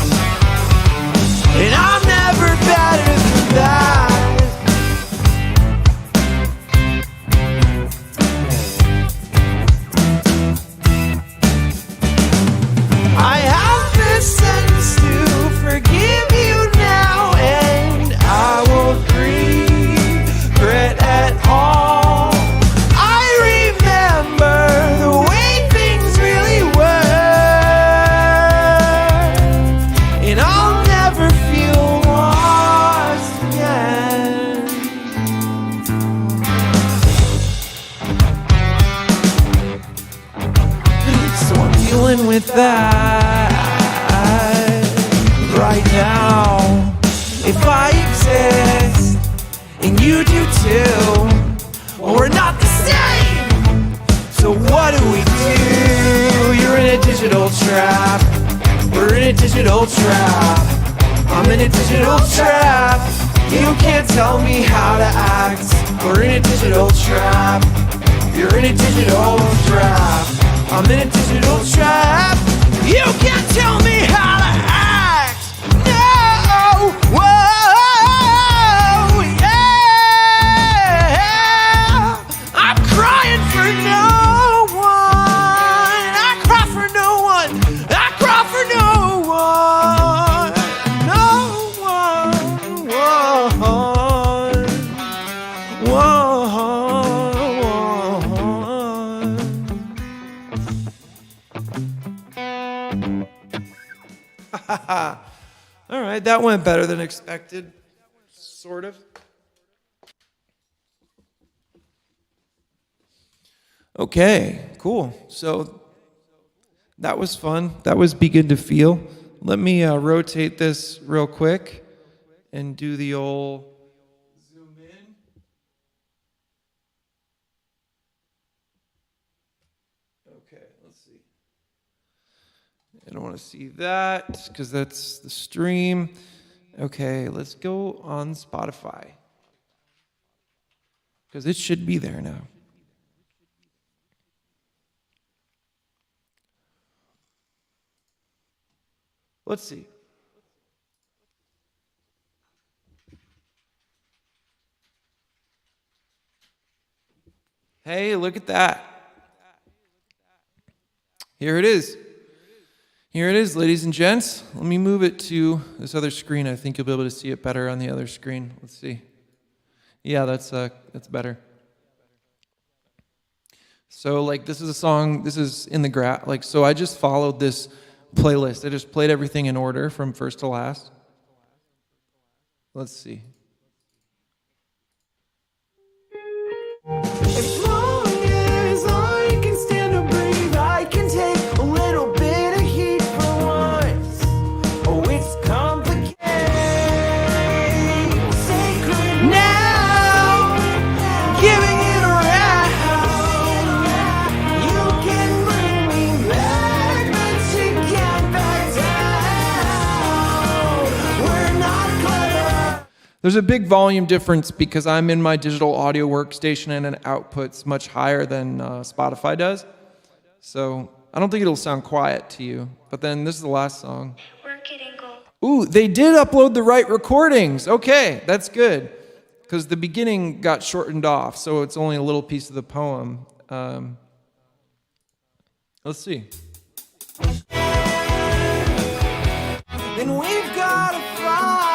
and I'm never better than that. I have the sense to forgive you now, and I won't regret at all. I remember the way things really were, and I'll never feel lost again. So I'm dealing with that right now. If I exist and you do too, well, we're not the same. So what do we do? You're in a digital trap. We're in a digital trap. I'm in a digital trap. You can't tell me how to act. We're in a digital trap. You're in a digital trap. I'm in a digital trap. You can't tell me how to act. No, whoa, yeah. I'm crying for no one. I cry for no one. I cry for no one. No one. All right, that went better than expected, sort of. Okay, cool. So that was fun. That was Be Good to Feel. Let me rotate this real quick and do the old zoom in. Okay, let's see. I don't want to see that because that's the stream. Okay, let's go on Spotify because it should be there now. Let's see. Hey, look at that. Here it is. Here it is, ladies and gents. Let me move it to this other screen. I think you'll be able to see it better on the other screen. Let's see. Yeah, that's better. So, like, this is a song. This is in the so I just followed this playlist. I just played everything in order from first to last. Let's see. As long as I can stand or breathe, I can take a little bit of heat for once. Oh, it's complicated. Sacred There's a big volume difference because I'm in my digital audio workstation and it outputs much higher than Spotify does. So I don't think it'll sound quiet to you. But then this is the last song. Work it and go. Ooh, they did upload the right recordings. Okay, that's good. Because the beginning got shortened off, so it's only a little piece of the poem. Let's see. Then we've got to fight.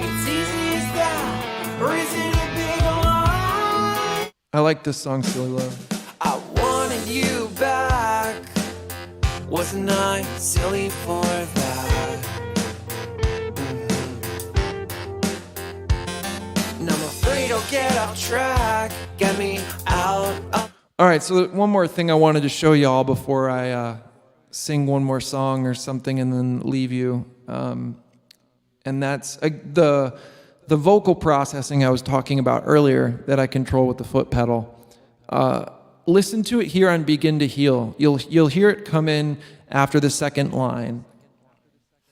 It's easy as that, or is it a big lie? I like this song, Silly Love. I wanted you back. Wasn't I silly for that? And I'm afraid I'll get off track. Get me out of. All right, so one more thing I wanted to show y'all before I sing one more song or something and then leave you. And that's the vocal processing I was talking about earlier that I control with the foot pedal. Listen to it here on Begin to Heal. You'll hear it come in after the second line.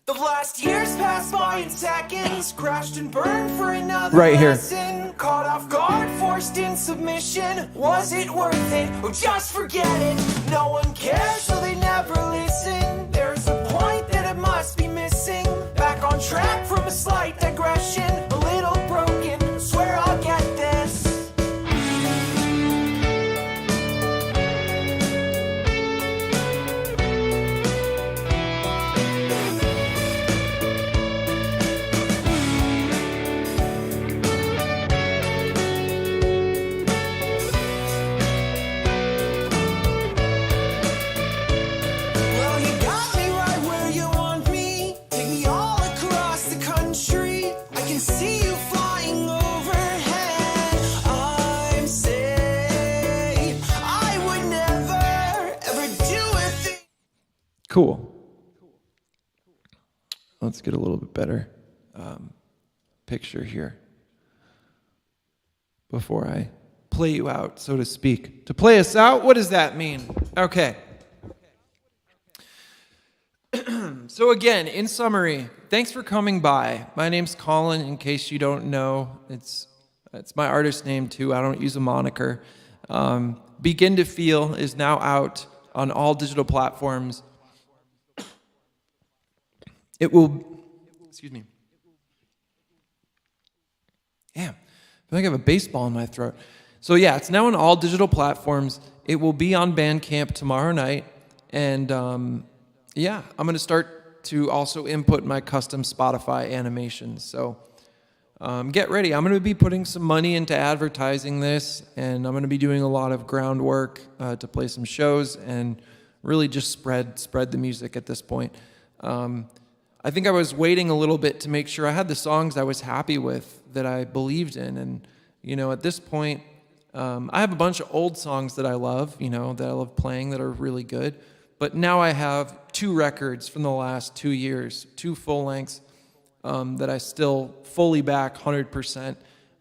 The last years passed by in seconds, crashed and burned for another Right here. lesson. Caught off guard, forced in submission. Was it worth it? Oh, just forget it. No one cares, so they never listen. There's a point that it must be missing. Back on track from a slight digression. A little broken, swear I'll get this. Well, you got me right where you want me. Take me all across the country. I can see you flying overhead. I'm safe. I would never, ever do a thing. Cool. Let's get a little bit better picture here before I play you out, so to speak. To play us out, what does that mean? Okay. So again, in summary, thanks for coming by. My name's Colin, in case you don't know. It's my artist name too. I don't use a moniker. Begin to Feel is now out on all digital platforms. It will, excuse me. Damn, I feel like I have a baseball in my throat. So yeah, it's now on all digital platforms. It will be on Bandcamp tomorrow night. And yeah, I'm going to start to also input my custom Spotify animations. So get ready. I'm going to be putting some money into advertising this, and I'm going to be doing a lot of groundwork to play some shows and really just spread the music at this point. I think I was waiting a little bit to make sure I had the songs I was happy with, that I believed in. And, you know, at this point, I have a bunch of old songs that I love, you know, that I love playing that are really good. But now I have 2 records from the last 2 years, 2 full lengths that I still fully back 100%,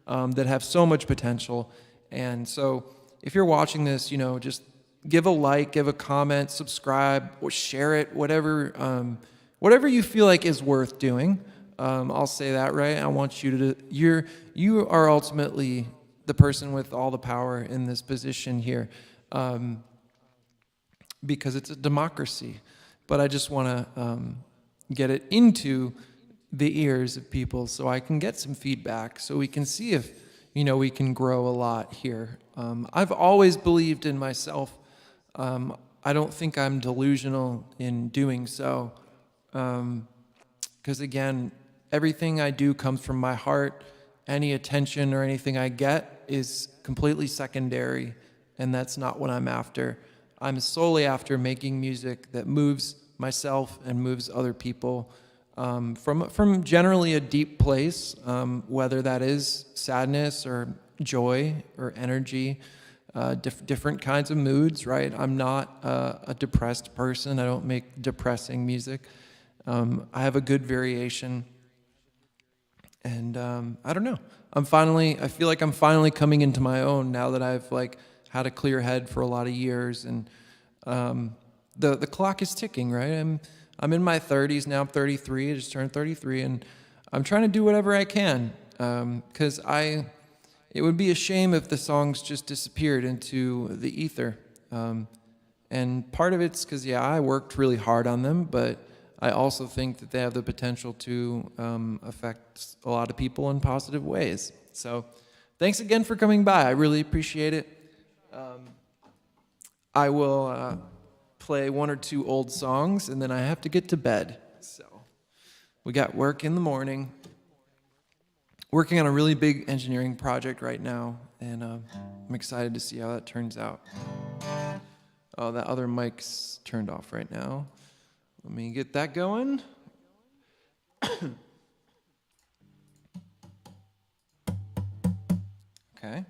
that have so much potential. And so if you're watching this, you know, just give a like, give a comment, subscribe, or share it, whatever you feel like is worth doing. I'll say that, right? I want you to, you are ultimately the person with all the power in this position here, because it's a democracy. But I just want to get it into the ears of people so I can get some feedback, so we can see if, you know, we can grow a lot here. I've always believed in myself. I don't think I'm delusional in doing so. Because again, everything I do comes from my heart. Any attention or anything I get is completely secondary, and that's not what I'm after. I'm solely after making music that moves myself and moves other people from generally a deep place, whether that is sadness or joy or energy, different kinds of moods, right? I'm not a depressed person. I don't make depressing music. I have a good variation, and I don't know. I feel like I'm finally coming into my own now that I've like had a clear head for a lot of years, and the clock is ticking, right? I'm in my 30s now. I'm 33. I just turned 33, and I'm trying to do whatever I can, because it would be a shame if the songs just disappeared into the ether. And part of it's because, I worked really hard on them, but I also think that they have the potential to affect a lot of people in positive ways. So thanks again for coming by. I really appreciate it. I will play one or two old songs, and then I have to get to bed. So we got work in the morning. Working on a really big engineering project right now, and I'm excited to see how that turns out. Oh, that other mic's turned off right now. Let me get that going. Okay.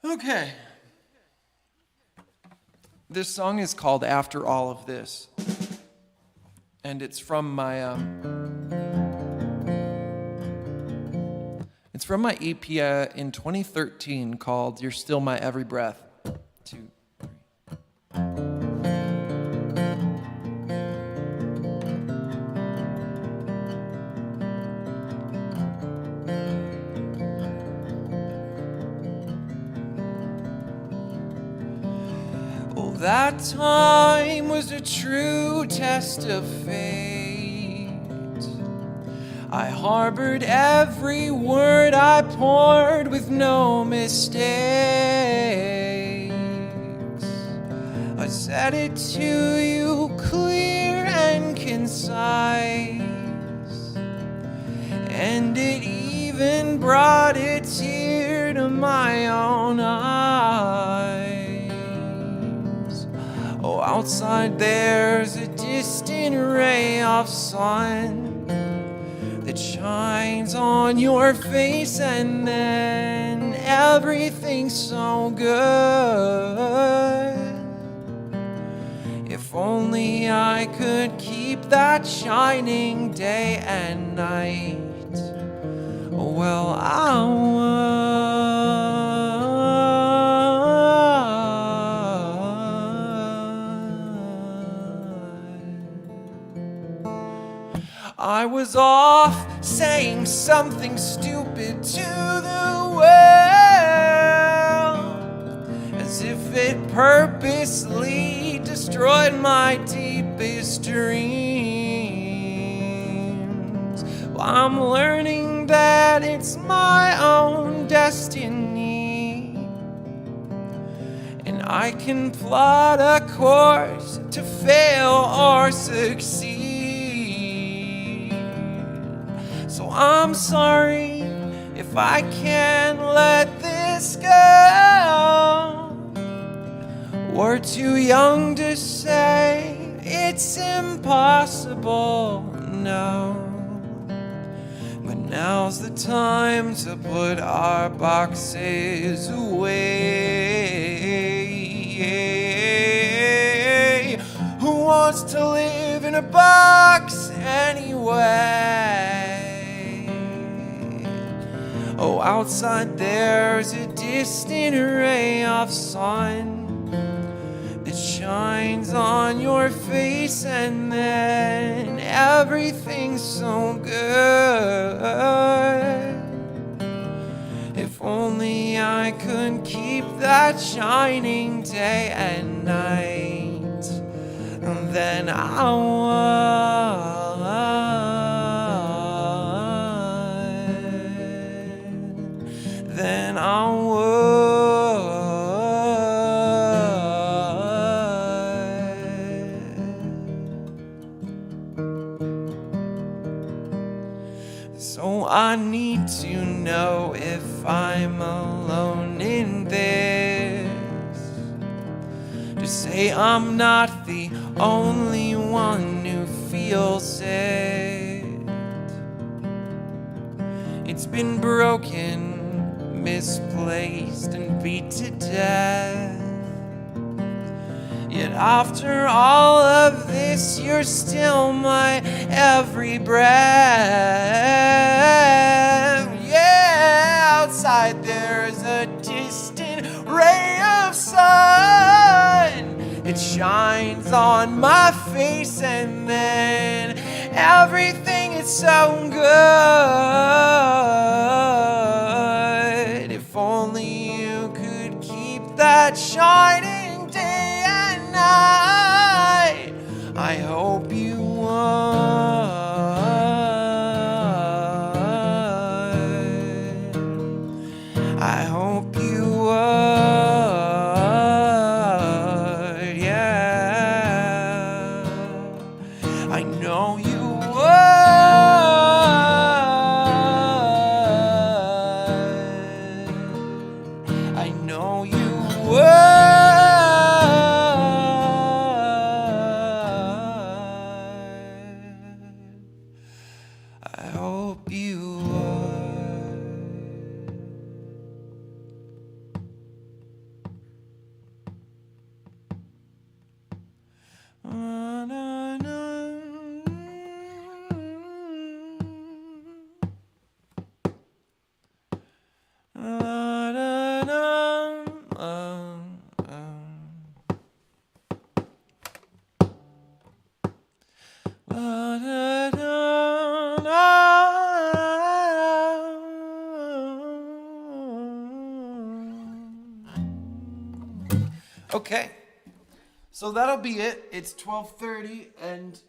Okay. This song is called After All of This. And it's from my EP in 2013 called You're Still My Every Breath. 2, 3. Oh, that time was a true test of fate. I harbored every word I poured with no mistakes. I said it to you clear and concise, and it even brought a tear to my own eyes. Oh, outside there's a distant ray of sun that shines on your face, and then everything's so good. If only I could keep that shining day and night. Well, I would. I was off saying something stupid to the world, as if it purposely destroyed my deepest dreams. Well, I'm learning that it's my own destiny, and I can plot a course to fail or succeed. So I'm sorry if I can't let this go. We're too young to say it's impossible, no. But now's the time to put our boxes away. Who wants to live in a box anyway? Oh, outside there's a distant ray of sun that shines on your face, and then everything's so good. If only I could keep that shining day and night, and then I would. Then I would. So I need to know if I'm alone in this, to say I'm not the only one who feels it. It's been broken, misplaced, and beat to death. Yet after all of this, you're still my every breath. Yeah, outside there's a distant ray of sun it shines on my face, and then everything is so good. If only you could keep that shining day and night. I hope you would. I hope you would, yeah. I know you would. I know you would. I hope you would. Okay, so that'll be it. It's 12:30 and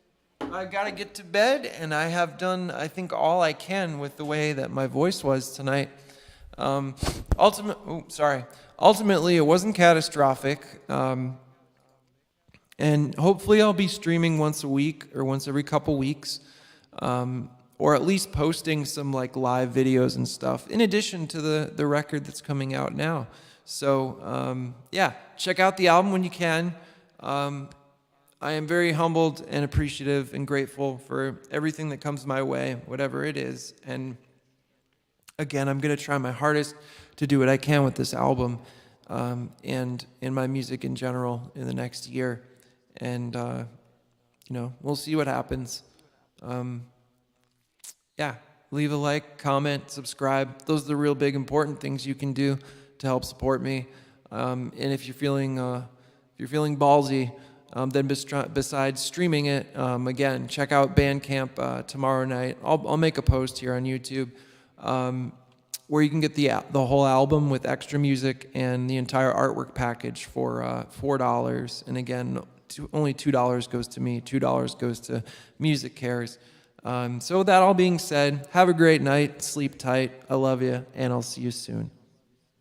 I gotta get to bed, and I have done, I think, all I can with the way that my voice was tonight. Ultimately, it wasn't catastrophic, and hopefully I'll be streaming once a week or once every couple weeks, or at least posting some like live videos and stuff, in addition to the record that's coming out now. So, yeah, check out the album when you can. I am very humbled and appreciative and grateful for everything that comes my way, whatever it is. And again, I'm going to try my hardest to do what I can with this album, and in my music in general in the next year. And, we'll see what happens. Yeah, leave a like, comment, subscribe. Those are the real big important things you can do to help support me. And if you're feeling ballsy, then besides streaming it, again, check out Bandcamp tomorrow night. I'll make a post here on YouTube where you can get the whole album with extra music and the entire artwork package for $4. And again, only $2 goes to me. $2 goes to Music Cares. So with that all being said, have a great night. Sleep tight. I love you, and I'll see you soon.